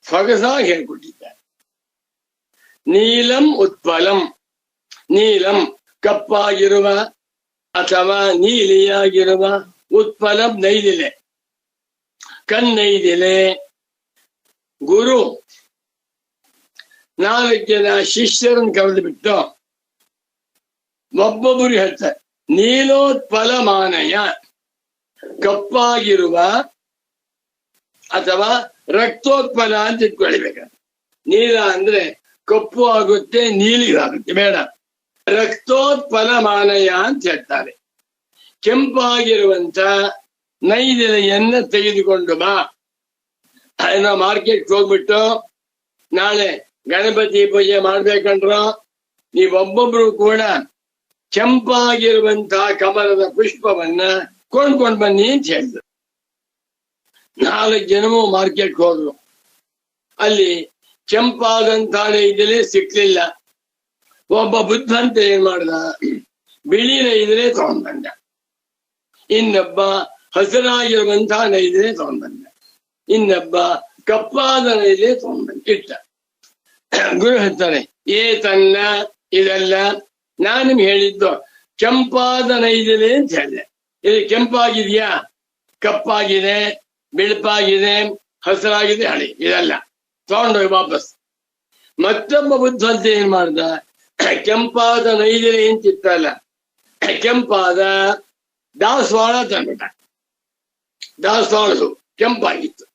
ಸೊಗಸಾಗಿ ಹೇಳ್ಕೊಟ್ಟಿದ್ದಾರೆ. ನೀಲಂ ಉತ್ಪಲಂ, ನೀಲಂ ಕಪ್ಪಾಗಿರುವ ಅಥವಾ ನೀಲಿಯಾಗಿರುವ, ಉತ್ಪಲಂ ನೈದಿಲೆ, ಕನ್ನೈದಿಲೆ. ಗುರು 4 ಜನ ಶಿಷ್ಯರನ್ನು ಕರೆದು ಬಿಟ್ಟು ಒಬ್ಬೊಬ್ಬರು ಹೇಳ್ತಾರೆ, ನೀಲೋತ್ಪಲ ಮಾನಯ, ಕಪ್ಪಾಗಿರುವ ಅಥವಾ ರಕ್ತೋತ್ಪಲ ಅಂತ ಇಟ್ಕೊಳ್ಬೇಕ. ನೀಲ ಅಂದ್ರೆ ಕಪ್ಪು ಆಗುತ್ತೆ, ನೀಲಿಗಾಗುತ್ತೆ, ಬೇಡ. ರಕ್ತೋತ್ಪಲ ಮಾನಯ ಅಂತ ಹೇಳ್ತಾರೆ. ಕೆಂಪಾಗಿರುವಂತ ನೈದಿಲೆಯನ್ನ ತೆಗೆದುಕೊಂಡು ಬಾ. ಏನೋ ಮಾರ್ಕೆಟ್ ಹೋಗ್ಬಿಟ್ಟು ನಾಳೆ ಗಣಪತಿ ಪೂಜೆ ಮಾಡ್ಬೇಕಂದ್ರ ನೀವೊಬ್ಬೊಬ್ರು ಕೂಡ ಕೆಂಪಾಗಿರುವಂತಹ ಕಮಲದ ಪುಷ್ಪವನ್ನ ಕೊಂಡ್ಕೊಂಡು ಬನ್ನಿ ಅಂತ ಹೇಳಿದ್ರು. 4 ಜನವೂ ಮಾರ್ಕೆಟ್ ಹೋದ್ರು. ಅಲ್ಲಿ ಕೆಂಪಾದಂತಹ ನೈದಿಲೆ ಸಿಕ್ಲಿಲ್ಲ. ಒಬ್ಬ ಬುದ್ಧಂತ ಏನ್ ಮಾಡ್ದ, ಬಿಳಿ ನೈದ್ರೆ ತಗೊಂಡ್ಬಂದ, ಇನ್ನೊಬ್ಬ ಹಸಿರಾಗಿರುವಂತಹ ನೈದ್ರೆ ತಗೊಂಡ್ಬಂದ, ಇನ್ನೊಬ್ಬ ಕಪ್ಪಾದ ನೈದ್ರೆ ತಗೊಂಡ್ಬಂದ ಇಟ್ಟ. ಗುರು ಹೇಳ್ತಾರೆ, ತನ್ನ ಇದೆಲ್ಲ ನಾನು ನಿಮ್ಗೆ ಹೇಳಿದ್ದು ಕೆಂಪಾದ ನೈದಿಲೆ ಅಂತ ಹೇಳಿದೆ. ಇದು ಕೆಂಪಾಗಿದೆಯಾ, ಕಪ್ಪಾಗಿದೆ, ಬಿಳುಪಾಗಿದೆ, ಹಸಿರಾಗಿದೆ, ಹಳಿ, ಇದೆಲ್ಲ ತಗೊಂಡೋಗಿ ವಾಪಸ್. ಮತ್ತೊಬ್ಬ ಬುದ್ಧಂತ ಏನ್ ಮಾಡ್ದ, ಕೆಂಪಾದ ನೈದಿಲೆ ಅಂತಿತ್ತಲ್ಲ, ಕೆಂಪಾದ ದಾಸವಾಳ ತಂದ್ಬಿಟ್ಟ. ದಾಸವಾಳದು ಕೆಂಪಾಗಿತ್ತು.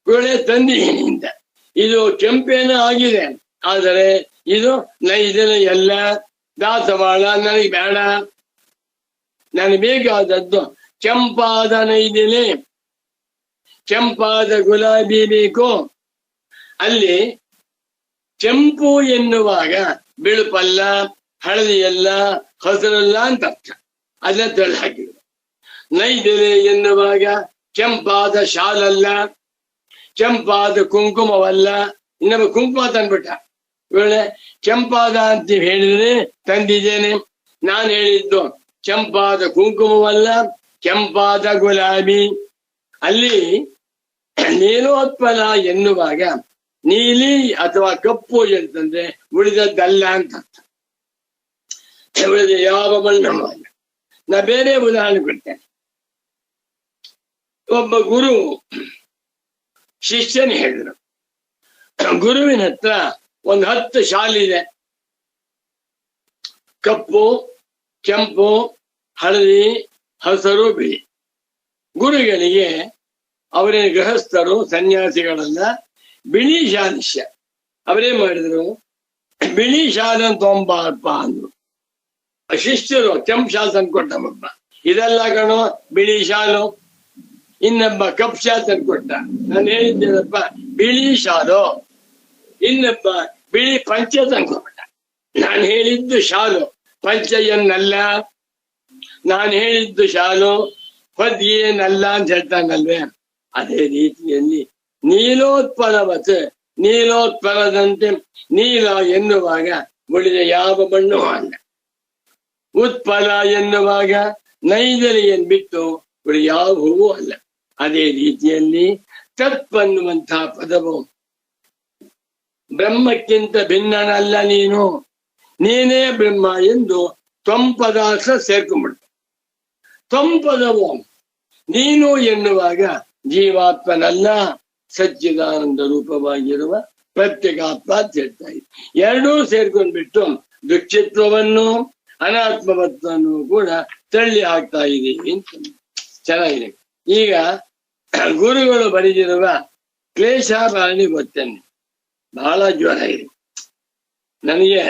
ಗುಳೆ ತಂದಿನಿಂದ ಇದು ಕೆಂಪೇನ ಆಗಿದೆ, ಆದರೆ ಇದು ನೈದಿಲೆ ಎಲ್ಲ ದಾಸವಾಳ ನನಗೆ ಬೇಡ, ನನಗೆ ಬೇಕಾದದ್ದು ಕೆಂಪಾದ ನೈದಿಲೆ, ಕೆಂಪಾದ ಗುಲಾಬಿ ಬೇಕು. ಅಲ್ಲಿ ಕೆಂಪು ಎನ್ನುವಾಗ ಬಿಳುಪಲ್ಲ, ಹಳದಿಯಲ್ಲ, ಹಸಿರಲ್ಲ ಅಂತ ಅರ್ಥ. ಅದನ್ನ ತಳ್ಳಿ ಹಾಕಿದ್ರು. ನೈದಿಲೆ ಎನ್ನುವಾಗ ಕೆಂಪಾದ ಶಾಲಲ್ಲ, ಕೆಂಪಾದ ಕುಂಕುಮವಲ್ಲ. ಇನ್ನೊಬ್ಬ ಕುಂಕುಮ ತಂದ್ಬಿಟ್ಟ. ವೇಳೆ ಕೆಂಪಾದ ಅಂತ ಹೇಳಿದ್ರೆ ತಂದಿದ್ದೇನೆ, ನಾನು ಹೇಳಿದ್ದು ಕೆಂಪಾದ ಕುಂಕುಮವಲ್ಲ, ಕೆಂಪಾದ ಗುಲಾಬಿ. ಅಲ್ಲಿ ನೀಲೋತ್ಪಲ ಎನ್ನುವಾಗ ನೀಲಿ ಅಥವಾ ಕಪ್ಪು ಅಂತಂದ್ರೆ ಉಳಿದದ್ದಲ್ಲ ಅಂತ ಅರ್ಥ. ಉಳಿದ ಯಾವ ಬಣ್ಣವೂ ಅಲ್ಲ. ನಾ ಬೇರೆ ಉದಾಹರಣೆ ಕೊಡ್ತೇನೆ. ಒಬ್ಬ ಗುರು ಶಿಷ್ಯನ ಹೇಳಿದ್ರು, ಗುರುವಿನ ಹತ್ರ ಒಂದು 10 ಶಾಲಿದೆ, ಕಪ್ಪು, ಕೆಂಪು, ಹಳದಿ, ಹಸಿರು, ಬಿಳಿ. ಗುರುಗಳಿಗೆ ಅವರೇ ಗೃಹಸ್ಥರು, ಸನ್ಯಾಸಿಗಳೆಲ್ಲ ಬಿಳಿ ಶಾಲಿಷ್ಯ. ಅವರೇನ್ ಮಾಡಿದ್ರು, ಬಿಳಿ ಶಾಲನ್ನು ತೊಂಬಪ್ಪ ಅಂದ್ರು. ಶಿಷ್ಯರು ಕೆಂಪು ಶಾಲ್ ತಂದ್ಕೊಟ್ಟ. ಒಬ್ಬ ಇದೆಲ್ಲ ಕಣೋ ಬಿಳಿ ಶಾಲು, ಇನ್ನೊಬ್ಬ ಕಪ್ ಶಾಲ್ ತಂದ್ಕೊಟ್ಟ. ನಾನು ಹೇಳಿದ್ದೇನಪ್ಪ ಬಿಳಿ ಶಾಲು, ಇನ್ನೊಬ್ಬ ಬಿಳಿ ಪಂಚೆ ತಂದ್ಕೊಟ್ಟ. ನಾನು ಹೇಳಿದ್ದು ಶಾಲು ಪಂಚೆಯನ್ನಲ್ಲ, ನಾನು ಹೇಳಿದ್ದು ಶಾಲು ಹೊದ್ದಿಯೇನಲ್ಲ ಅಂತ ಹೇಳ್ತಾನಲ್ವೇ. ಅದೇ ರೀತಿಯಲ್ಲಿ ನೀಲೋತ್ಪಲವತ್, ನೀಲೋತ್ಪಲದಂತೆ ನೀಲ ಎನ್ನುವಾಗ ಉಳಿದ ಯಾವ ಬಣ್ಣವೂ ಅಲ್ಲ. ಉತ್ಪಲ ಎನ್ನುವಾಗ ನೈದಿಲೆಯನ್ನು ಬಿಟ್ಟು ಉಳಿದ ಯಾವ ಹೂವೂ ಅಲ್ಲ. ಅದೇ ರೀತಿಯಲ್ಲಿ ತತ್ ಅನ್ನುವಂತಹ ಪದವು ಬ್ರಹ್ಮಕ್ಕಿಂತ ಭಿನ್ನನಲ್ಲ ನೀನು, ನೀನೇ ಬ್ರಹ್ಮ ಎಂದು ತ್ವಂಪದಾರ್ಥ ಸೇರ್ಕೊಂಡ್ಬಿಡ್ತ. ತ್ವಂಪದವು ನೀನು ಎನ್ನುವಾಗ ಜೀವಾತ್ಮನಲ್ಲ, ಸಚ್ಚಿದಾನಂದ ರೂಪವಾಗಿರುವ ಪ್ರತ್ಯೇಕಾತ್ಮ ಅಂತ ಹೇಳ್ತಾ ಇದ್ದೆ. ಎರಡೂ ಸೇರ್ಕೊಂಡ್ಬಿಟ್ಟು ದುಶ್ಚಿತ್ವವನ್ನು ಅನಾತ್ಮವತ್ವವನ್ನು ಕೂಡ ತಳ್ಳಿ ಹಾಕ್ತಾ ಇದೆ ಅಂತ ಚೆನ್ನಾಗಿದೆ. ಈಗ ಗುರುಗಳು ಬರೆದಿರುವ ಕ್ಲೇಶಾಭರಣಿ ಗೊತ್ತೇನೆ, ಬಹಳ ಜ್ವರ ಇದೆ ನನಗೆ.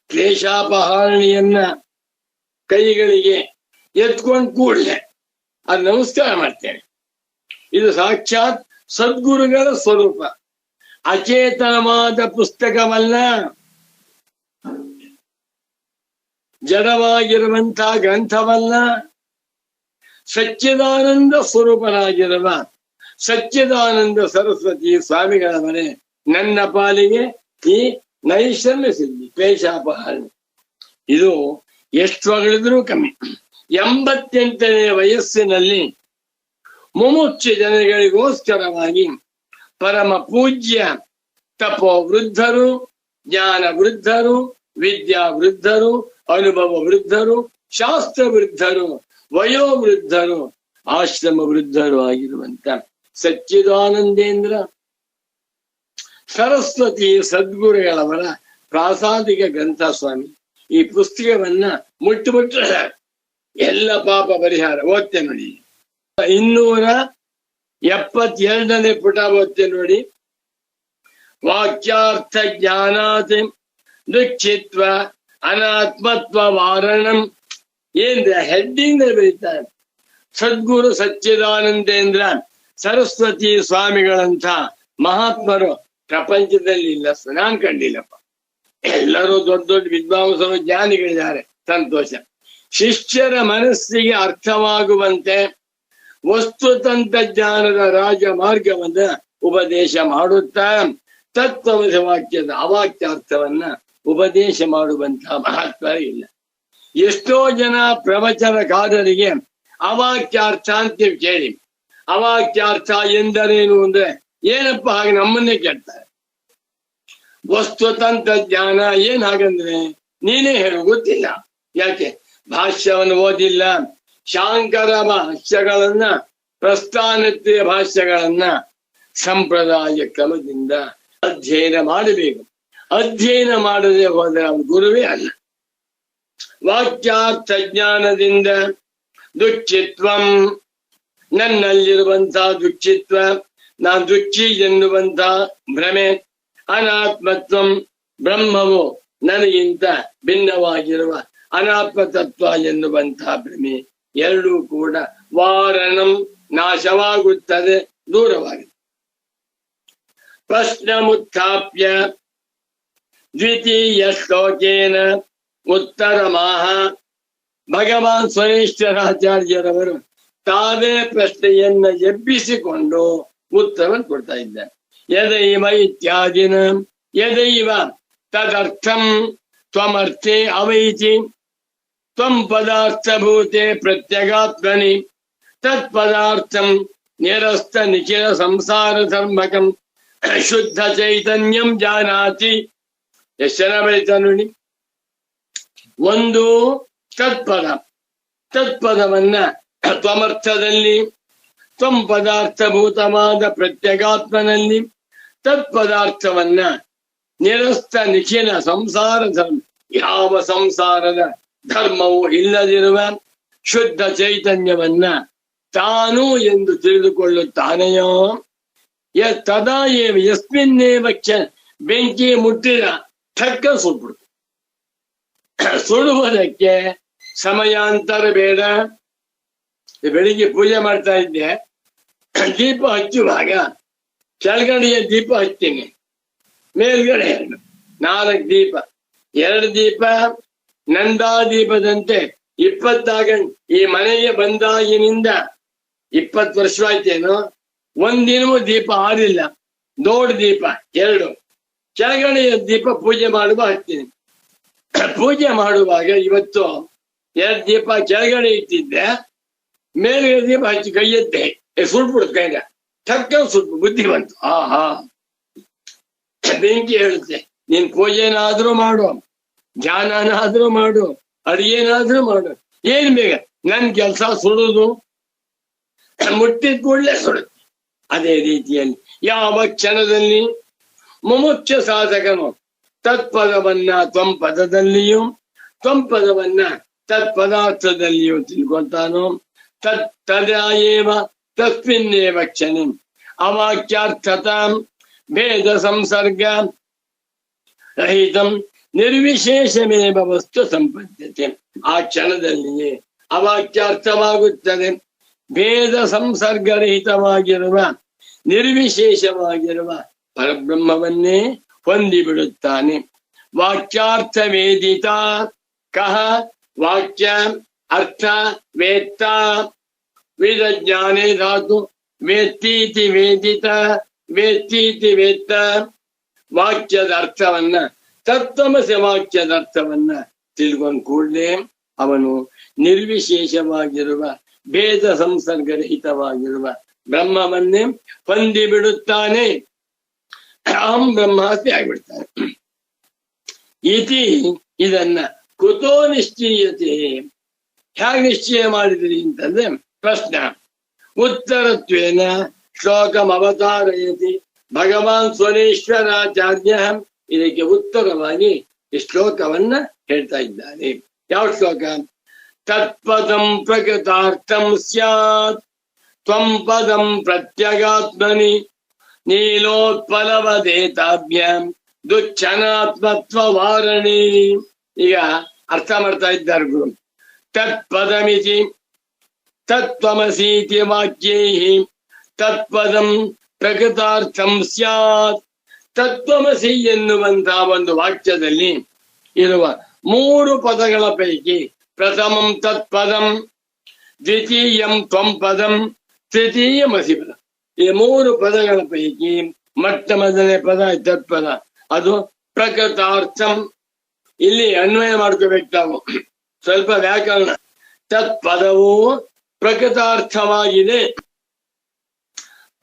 ಕ್ಲೇಶಾಪಹಾರಣಿಯನ್ನ ಕೈಗಳಿಗೆ ಎತ್ಕೊಂಡು ಕೂಡಲೇ ಅದು ನಮಸ್ಕಾರ ಮಾಡ್ತೇನೆ. ಇದು ಸಾಕ್ಷಾತ್ ಸದ್ಗುರುಗಳ ಸ್ವರೂಪ, ಅಚೇತನವಾದ ಪುಸ್ತಕವಲ್ಲ, ಜಡವಾಗಿರುವಂತಹ ಗ್ರಂಥವಲ್ಲ. ಸಚ್ಚಿದಾನಂದ ಸ್ವರೂಪನಾಗಿರುವ ಸಚ್ಚಿದಾನಂದ ಸರಸ್ವತಿ ಸ್ವಾಮಿಗಳ ಮನೆ ನನ್ನ ಪಾಲಿಗೆ ಈ ನೈಷಮ್ಯ ಸಿದ್ಧಿ ಕ್ಲೇಶಾಪಹಾರಣಿ. ಇದು ಎಷ್ಟು ಹೊಗಳಿದ್ರೂ ಕಮ್ಮಿ. 88ನೇ ವಯಸ್ಸಿನಲ್ಲಿ ಮುಮುಕ್ಷ ಜನಗಳಿಗೋಸ್ಕರವಾಗಿ ಪರಮ ಪೂಜ್ಯ ತಪೋ ವೃದ್ಧರು, ಜ್ಞಾನ ವೃದ್ಧರು, ವಿದ್ಯಾ ವೃದ್ಧರು, ಅನುಭವ ವೃದ್ಧರು, ಶಾಸ್ತ್ರ ವೃದ್ಧರು, ವಯೋವೃದ್ಧರು, ಆಶ್ರಮ ವೃದ್ಧರು ಆಗಿರುವಂತ ಸಚ್ಚಿದಾನಂದೇಂದ್ರ ಸರಸ್ವತಿ ಸದ್ಗುರುಗಳವರ ಪ್ರಾಸಾದಿಕ ಗ್ರಂಥ ಸ್ವಾಮಿ. ಈ ಪುಸ್ತಕವನ್ನ ಮುಟ್ಟು ಎಲ್ಲ ಪಾಪ ಪರಿಹಾರ ಓದ್ತೆ ನೋಡಿ. 272ನೇ ಪುಟ ಓದ್ತೆ ನೋಡಿ. ವಾಕ್ಯಾರ್ಥ ಜ್ಞಾನಾತ್ ದುಃಖಿತ್ವ ಅನಾತ್ಮತ್ವ ವಾರಣಂ. ಏನ್ರ ಹೆಡ್ಡಿಂಗ್ ಬರೀತಾರೆ. ಸದ್ಗುರು ಸಚ್ಚಿದಾನಂದೇಂದ್ರ ಸರಸ್ವತಿ ಸ್ವಾಮಿಗಳಂತ ಮಹಾತ್ಮರು ಪ್ರಪಂಚದಲ್ಲಿ ಇಲ್ಲ, ನಾನ್ ಕಂಡಿಲ್ಲಪ್ಪ. ಎಲ್ಲರೂ ದೊಡ್ಡ ದೊಡ್ಡ ವಿದ್ವಾಂಸರು, ಜ್ಞಾನಿಗಳಿದ್ದಾರೆ, ಸಂತೋಷ. ಶಿಷ್ಯರ ಮನಸ್ಸಿಗೆ ಅರ್ಥವಾಗುವಂತೆ ವಸ್ತುತಂತ್ರಜ್ಞಾನದ ರಾಜ ಮಾರ್ಗವನ್ನ ಉಪದೇಶ ಮಾಡುತ್ತಾ ತತ್ವಮಸಿ ವಾಕ್ಯದ ಅವಾಕ್ಯಾರ್ಥವನ್ನ ಉಪದೇಶ ಮಾಡುವಂತಹ ಮಹತ್ವ ಇಲ್ಲ. ಎಷ್ಟೋ ಜನ ಪ್ರವಚನಕಾರರಿಗೆ ಅವಾಕ್ಯಾರ್ಥ ಅಂತ ಕೇಳಿ, ಅವಾಕ್ಯಾರ್ಥ ಎಂದರೇನು ಅಂದ್ರೆ ಏನಪ್ಪ ಹಾಗೆ ನಮ್ಮನ್ನೇ ಕೇಳ್ತಾರೆ. ವಸ್ತು ತಂತ್ರಜ್ಞಾನ ಏನ್ ಹಾಗಂದ್ರೆ ನೀನೇ ಹೇಳು, ಗೊತ್ತಿಲ್ಲ. ಯಾಕೆ? ಭಾಷ್ಯವನ್ನು ಓದಿಲ್ಲ. ಶಾಂಕರ ಭಾಷ್ಯಗಳನ್ನ, ಪ್ರಸ್ಥಾನತ್ರಿಯ ಭಾಷ್ಯಗಳನ್ನ ಸಂಪ್ರದಾಯ ಕ್ರಮದಿಂದ ಅಧ್ಯಯನ ಮಾಡಬೇಕು. ಅಧ್ಯಯನ ಮಾಡದೆ ಹೋದರೆ ಅವನು ಗುರುವೇ ಅಲ್ಲ. ವಾಕ್ಯಾರ್ಥ ಜ್ಞಾನದಿಂದ ದುಃಖಿತ್ವಂ, ನನ್ನಲ್ಲಿರುವಂತಹ ದುಃಖಿತ್ವ, ನಾನು ದುಃಖಿ ಎನ್ನುವಂತ ಭ್ರಮೆ, ಅನಾತ್ಮತ್ವಂ, ಬ್ರಹ್ಮವು ನನಗಿಂತ ಭಿನ್ನವಾಗಿರುವ ಅನಾತ್ಮ ತತ್ವ ಎನ್ನುವಂತಹ ಭ್ರಮೆ ಎರಡೂ ಕೂಡ ವಾರಣಂ, ನಾಶವಾಗುತ್ತದೆ, ದೂರವಾಗಿದೆ. ಪ್ರಶ್ನಮುತ್ಥಾಪ್ಯ ದ್ವಿತೀಯ ಶ್ಲೋಕೇನ ಉತ್ತರಮಾಹ. ಭಗವಾನ್ ಸ್ವರೇಶ್ವರಾಚಾರ್ಯರವರು ತಾವೇ ಪ್ರಶ್ನೆಯನ್ನ ಎಬ್ಬಿಸಿಕೊಂಡು ಉತ್ತರವನ್ನು ಕೊಡ್ತಾ ಇದ್ದಾರೆ. ಯದೈವ ಇತ್ಯಾದಿನ ಯದೈವ ತದರ್ಥಂ ತ್ವಮರ್ಥೇ ಅವೈತಿ ತ್ವಂ ಪದಾರ್ಥಭೂತೆ ಪ್ರತ್ಯಗಾತ್ಮನಿ ತತ್ಪದಾರ್ಥಂ ನಿರಸ್ತ ನಿಖಿಲ ಸಂಸಾರ ಧರ್ಮಕಂ ಶುದ್ಧ ಚೈತನ್ಯಂ ಜಾನಾತಿ. ಎಷ್ಟನ ಬರೀತಾ ನೋಡಿ. ಒಂದು ತತ್ಪದ, ತತ್ಪದವನ್ನ ತ್ವಮರ್ಥದಲ್ಲಿ, ತ್ವಂ ಪದಾರ್ಥಭೂತವಾದ ಪ್ರತ್ಯಗಾತ್ಮನಲ್ಲಿ, ತತ್ಪದಾರ್ಥವನ್ನ ನಿರಸ್ತ ನಿಖಿಲ ಸಂಸಾರ ಧರ್ಮ, ಯಾವ ಸಂಸಾರದ ಧರ್ಮವು ಇಲ್ಲದಿರುವ ಶುದ್ಧ ಚೈತನ್ಯವನ್ನ ತಾನು ಎಂದು ತಿಳಿದುಕೊಳ್ಳುತ್ತಾನೆಯೋ ತದಾ ಯಸ್ಮಿನ್ನೇವ ಬೆಂಕಿ ಮುಟ್ಟಿದ ಠಕ್ಕ ಸುಟ್ಬಿಡು. ಸುಡುವುದಕ್ಕೆ ಸಮಯಾಂತರ ಬೇಡ. ಬೆಳಿಗ್ಗೆ ಪೂಜೆ ಮಾಡ್ತಾ ಇದ್ದೆ, ದೀಪ ಹಚ್ಚುವಾಗ ಕೆಳಗಡೆಯ ದೀಪ ಹಚ್ತೀನಿ, ಮೇಲ್ಗಡೆ 4 ದೀಪ, 2 ದೀಪ ನಂದಾದೀಪದಂತೆ 20 ಈ ಮನೆಗೆ ಬಂದಾಗಿನಿಂದ 20 ವರ್ಷವಾಯ್ತೇನೋ, ಒಂದಿನವೂ ದೀಪ ಆರಿಲ್ಲ. ದೊಡ್ಡ ದೀಪ 2, ಕೆಳಗಡೆಯ ದೀಪ ಪೂಜೆ ಮಾಡುವ ಹಚ್ತೀನಿ. ಪೂಜೆ ಮಾಡುವಾಗ ಇವತ್ತು 2 ದೀಪ ಕೆಳಗಡೆ ಇಟ್ಟಿದ್ದೆ, ಮೇಲ್ಗಡೆ ದೀಪ ಹಚ್ಚಿ ಕೈಯದ್ದೆ, ಸುಟ್ಬಿಡ್ತು ಕೈಗ, ಟಕ್ಕ ಸುಟ್ಟು ಬುದ್ಧಿ ಬಂತು. ಆಹಾ, ಬೆಂಕಿ ಹೇಳುತ್ತೆ, ನೀನ್ ಪೂಜೆನಾದ್ರೂ ಮಾಡು, ಧ್ಯಾನನಾದ್ರೂ ಮಾಡು, ಅಡಿಗೆನಾದ್ರೂ ಮಾಡು, ಏನ್ ಬೇಗ ನನ್ ಕೆಲ್ಸ ಸುಡುದು, ಮುಟ್ಟಿದ ಕೂಡಲೇ ಸುಡುತ್ತೆ. ಅದೇ ರೀತಿಯಲ್ಲಿ ಯಾವ ಕ್ಷಣದಲ್ಲಿ ಮುಮುಕ್ಷ ಸಾಧಕನು ತತ್ಪದವನ್ನ ತ್ವಂಪದದಲ್ಲಿಯೂ ತ್ವಂಪದವನ್ನ ತತ್ಪದಾರ್ಥದಲ್ಲಿಯೂ ತಿಳ್ಕೊತಾನೋ ತದೇವ ತಸ್ಮಿನ್ನೇವ ಕ್ಷಣೆ ಅವಾಕ್ಯಾರ್ಥತ ಭೇದ ಸಂಸರ್ಗ ರಹಿತಂ ನಿರ್ವಿಶೇಷಮೇವ ವಸ್ತು ಸಂಪದ್ಯತೆ. ಆ ಕ್ಷಣದಲ್ಲಿಯೇ ಅವಾಕ್ಯಾರ್ಥವಾಗುತ್ತದೆ. ಭೇದ ಸಂಸರ್ಗರಹಿತವಾಗಿರುವ ನಿರ್ವಿಶೇಷವಾಗಿರುವ ಪರಬ್ರಹ್ಮವನ್ನೇ ಹೊಂದಿಬಿಡುತ್ತಾನೆ. ವಾಕ್ಯಾರ್ಥ ವೇದಿತ ಕಹ ವಾಕ್ಯ ಅರ್ಥ ವೇತ್ತ ವೇದಜ್ಞಾನೇ ಧಾತು ವೇತ್ತೀತಿ ವೇದಿತ ವೇತ್ತೀತಿ ವೇತ್ತ. ವಾಕ್ಯದ ಅರ್ಥವನ್ನ ತತ್ವಮಸಿ ವಾಕ್ಯದ ಅರ್ಥವನ್ನ ತಿಳ್ಕೊಂಡ್ ಕೂಡಲೇ ಅವನು ನಿರ್ವಿಶೇಷವಾಗಿರುವ ಭೇದ ಸಂಸರ್ಗರಹಿತವಾಗಿರುವ ಬ್ರಹ್ಮವನ್ನೇ ಹೊಂದಿಬಿಡುತ್ತಾನೆ. ಅಹಂ ಬ್ರಹ್ಮಾಸ್ಮಿ ಆಗಿಬಿಡ್ತಾನೆ. ಇತಿ ಇದನ್ನ ಕುತೋ ನಿಶ್ಚೀಯತೆ, ಹೇಗೆ ನಿಶ್ಚಯ ಮಾಡಿದ್ರಿ ಅಂತಂದ್ರೆ ಪ್ರಶ್ನೆ. ಉತ್ತರತ್ವೇನ ಶ್ಲೋಕಂ ಅವತಾರಯತಿ ಭಗವಾನ್ ಸ್ವರೇಶ್ವರಾಚಾರ್ಯ. ಇದಕ್ಕೆ ಉತ್ತರವಾಗಿ ಈ ಶ್ಲೋಕವನ್ನ ಹೇಳ್ತಾ ಇದ್ದಾರೆ. ಯಾವ ಶ್ಲೋಕ? ತತ್ಪದಂ ಪ್ರಕೃತಾರ್ಥಂ ಸ್ಯಾತ್ ತ್ವಂ ಪದಂ ಪ್ರತ್ಯಗಾತ್ಮನಿ ನೀಲೋತ್ಪಲವದೇತಾಭ್ಯಾಂ ದುಚ್ಛನಾತ್ಮತ್ವ ವಾರಣಿ. ಈಗ ಅರ್ಥ ಮಾಡ್ತಾ ಇದ್ದಾರೆ ಗುರು. ತತ್ಪದಮಿತಿ ತತ್ವಮಸೀತಿ ವಾಕ್ಯೈಹಿ ತತ್ಪದಂ ಪ್ರಕೃತಾರ್ಥಂ ಸ್ಯಾತ್. ತತ್ವಮಸಿ ಎನ್ನುವಂತಹ ಒಂದು ವಾಕ್ಯದಲ್ಲಿ ಇರುವ 3 ಪದಗಳ ಪೈಕಿ ಪ್ರಥಮಂ ತತ್ಪದಂ, ದ್ವಿತೀಯಂ ತ್ವಂ ಪದಂ, ತೃತೀಯಮಸಿ ಪದ. ಈ 3 ಪದಗಳ ಪೈಕಿ ಮೊಟ್ಟ ಮೊದಲನೇ ಪದ ತತ್ಪದ, ಅದು ಪ್ರಕೃತಾರ್ಥಂ. ಇಲ್ಲಿ ಅನ್ವಯ ಮಾಡ್ಕೋಬೇಕು ತಾವು. ಸ್ವಲ್ಪ ವ್ಯಾಕರಣ. ತತ್ ಪದವು ಪ್ರಕೃತಾರ್ಥವಾಗಿದೆ,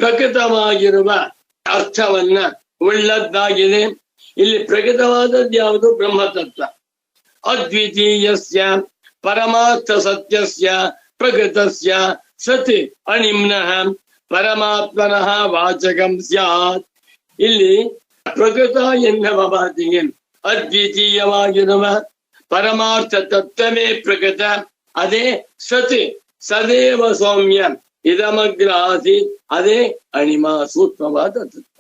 ಪ್ರಕೃತವಾಗಿರುವ ಅರ್ಥವನ್ನ ಉಳ್ಳದ್ದಾಗಿದೆ. ಇಲ್ಲಿ ಪ್ರಕೃತವಾದದ್ದು ಯಾವುದು? ಬ್ರಹ್ಮತತ್ವ. ಅದ್ವಿತೀಯಸ್ಯ ಪರಮಾರ್ಥ ಸತ್ಯಸ್ಯ ಪ್ರಕೃತಸ್ಯ ಸತ್ ಅನಿಮ್ನಃ ಪರಮಾತ್ಮನಃ ವಾಚಕಂ ಸ್ಯಾತ್. ಇಲ್ಲಿ ಪ್ರಕೃತ ಎನ್ನುವ ಮಾತಿಗೆ ಅದ್ವಿತೀಯವಾಗಿರುವ ಪರಮಾರ್ಥ ತತ್ವವೇ ಪ್ರಕೃತ, ಅದೇ ಸತ್, ಸದೇವ ಸೌಮ್ಯ ಇದಮಗ್ರ ಆಸೀತ್, ಅದೇ ಅಣಿಮ ಸೂಕ್ಷ್ಮವಾದ ತತ್ವ.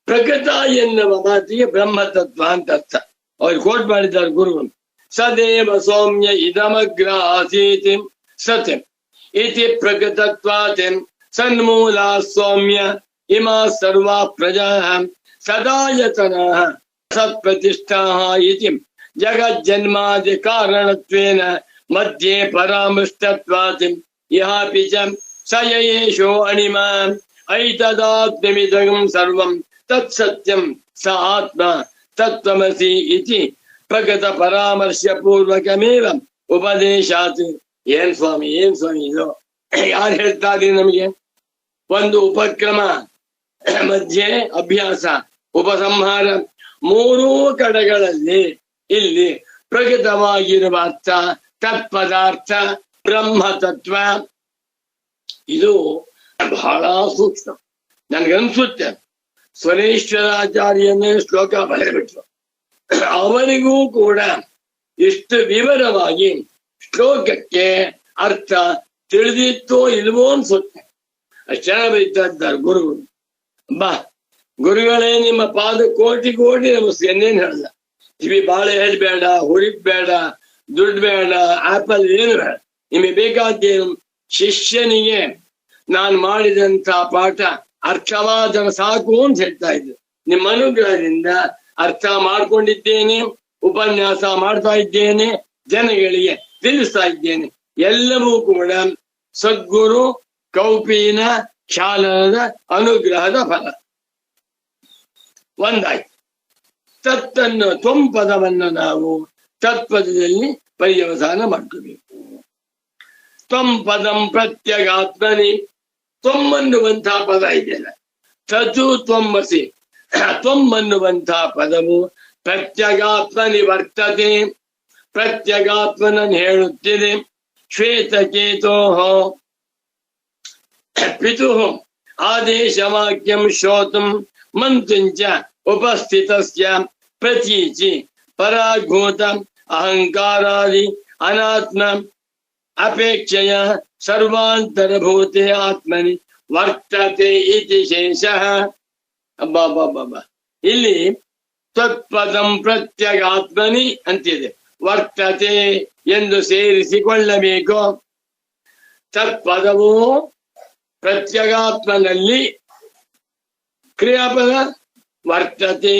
ಪ್ರಕೃತ ಎನ್ನುವ ಮಾತಿಗೆ ಬ್ರಹ್ಮತತ್ವ ಅಂತ ಅರ್ಥ. ಅವ್ರು ಕೋಟ್ ಮಾಡಿದ್ದಾರೆ ಗುರುಗಳು. ಸದೇವ ಸೌಮ್ಯ ಇದಮಗ್ರ ಆಸೀತ್ ಸತ್ ಇತಿ ಪ್ರಕೃತತ್ವಾತ್ ಸನ್ಮೂಲ ಸೌಮ್ಯ ಇಮಾ ಸರ್ವಾ ಪ್ರಜಾ ಸದಾಯತನಃ ಸತ್ಪ್ರತಿಷ್ಠಾಃ ಇತಿ ಜಗಜ್ಜನ್ಮಾದಿ ಕಾರಣತ್ವೇನ ಮಧ್ಯೆ ಪರಾಮೃಷ್ಟತ್ವಾತ್ ಇಹಾಪಿ ಚ ಸ ಯೇಷೋ ಅಣಿಮ ಐತದಾತ್ಮ್ಯಮಿದಂ ಸರ್ವಂ ತತ್ಸತ್ಯಂ ಸ ಆತ್ಮ ತತ್ವಮಸಿ ಇತಿ ಪ್ರಗತ ಪರಾಮರ್ಶ ಪೂರ್ವಕಮೇವ ಉಪದೇಶಾತ್. ಏನ್ ಸ್ವಾಮಿ ಇದು ಯಾರು ಹೇಳ್ತಾರೆ ನಮಗೆ? ಒಂದು ಉಪಕ್ರಮ, ಮಧ್ಯೆ ಅಭ್ಯಾಸ, ಉಪಸಂಹಾರ, ಮೂರೂ ಕಡೆಗಳಲ್ಲಿ ಇಲ್ಲಿ ಪ್ರಕೃತವಾಗಿರುವ ಅರ್ಥ, ತತ್ಪದಾರ್ಥ, ಬ್ರಹ್ಮ ತತ್ವ, ಇದು ಬಹಳ ಸೂಕ್ಷ್ಮ. ನನ್ಗನ್ಸುತ್ತೆ ಸ್ವರೇಶ್ವರಾಚಾರ್ಯನೇ ಶ್ಲೋಕ ಬರೆದ್ಬಿಟ್ರು. ಅವನಿಗೂ ಕೂಡ ಇಷ್ಟು ವಿವರವಾಗಿ ಶ್ಲೋಕಕ್ಕೆ ಅರ್ಥ ತಿಳಿದಿತ್ತೋ ಇಲ್ವೋ ಅನ್ಸುತ್ತೆ. ಅಷ್ಟು ಚೆನ್ನಾಗಿ ಬರೀತಾ ಇದ್ದಾರೆ ಗುರುಗಳು. ಗುರುಗಳೇ ನಿಮ್ಮ ಪಾದ ಕೋಟಿ ಕೋಟಿ ನಮಸ್ತೆ. ಏನೇನು ಹೇಳಲ್ಲ. ಕಿವಿ ಬಾಳೆ ಹೆಡ್ ಬೇಡ, ಹುರಿಕ್ ಬೇಡ, ದುಡ್ಡು ಬೇಡ, ಆಪಲ್ ಏನು ಬೇಡ. ನಿಮಗೆ ಬೇಕಾದ್ದೇನು? ಶಿಷ್ಯನಿಗೆ ನಾನು ಮಾಡಿದಂತ ಪಾಠ ಅರ್ಥವಾದ ಸಾಕು ಅಂತ ಹೇಳ್ತಾ ಇದ್ರು. ನಿಮ್ಮ ಅನುಗ್ರಹದಿಂದ ಅರ್ಥ ಮಾಡ್ಕೊಂಡಿದ್ದೇನೆ, ಉಪನ್ಯಾಸ ಮಾಡ್ತಾ ಇದ್ದೇನೆ, ಜನಗಳಿಗೆ ತಿಳಿಸ್ತಾ ಇದ್ದೇನೆ. ಎಲ್ಲವೂ ಕೂಡ ಸದ್ಗುರು ಕೌಪೀನ ಕ್ಷಾಲನದ ಅನುಗ್ರಹದ ಫಲ. ಒಂದಾಯ್ತು. ತತ್ತನ್ನು ತ್ವಂಪದವನ್ನು ನಾವು ತತ್ಪದದಲ್ಲಿ ಪರ್ಯವಸಾನ ಮಾಡ್ಕೋಬೇಕು. ತ್ವಂಪದಂ ಪ್ರತ್ಯಗಾತ್ಮನಿ, ತ್ವಮ್ಮನ್ನುವಂತಹ ಪದ ಇದೆಯಲ್ಲ, ತತು ತ್ವಮ್ಮಸಿ, ತ್ವಮ್ಮನ್ನುವಂತಹ ಪದವು ಪ್ರತ್ಯಗಾತ್ಮನಿ ವರ್ತತೆ, ಪ್ರತ್ಯಗಾತ್ಮನನ್ನು ಹೇಳುತ್ತಿದೆ. ಶ್ವೇತಕೇತೋ ಪಿತು ಆದೇಶವಾಕ್ಯಂ ಶ್ರೋತುಂ ಮಂತುಂಚ ಉಪಸ್ಥಿತಸ್ಯ ಪ್ರತೀಚಿ ಪರಾಘೂತ ಅಹಂಕಾರಾದಿ ಅನಾತ್ಮ ಅಪೇಕ್ಷೆಯ ಸರ್ವಾಂತರಭೂತೆ ಆತ್ಮನಿ ವರ್ತತೆ ಇತಿ ಶೇಷಃ. ಇಲ್ಲಿ ತತ್ಪದಂ ಪ್ರತ್ಯಗಾತ್ಮನಿ ಅಂತಿದೆ. ವರ್ತತೆ ಎಂದು ಸೇರಿಸಿಕೊಳ್ಳಬೇಕು. ತತ್ಪದವು ಪ್ರತ್ಯಗಾತ್ಮನಲ್ಲಿ ಕ್ರಿಯಾಪದ ವರ್ತತೆ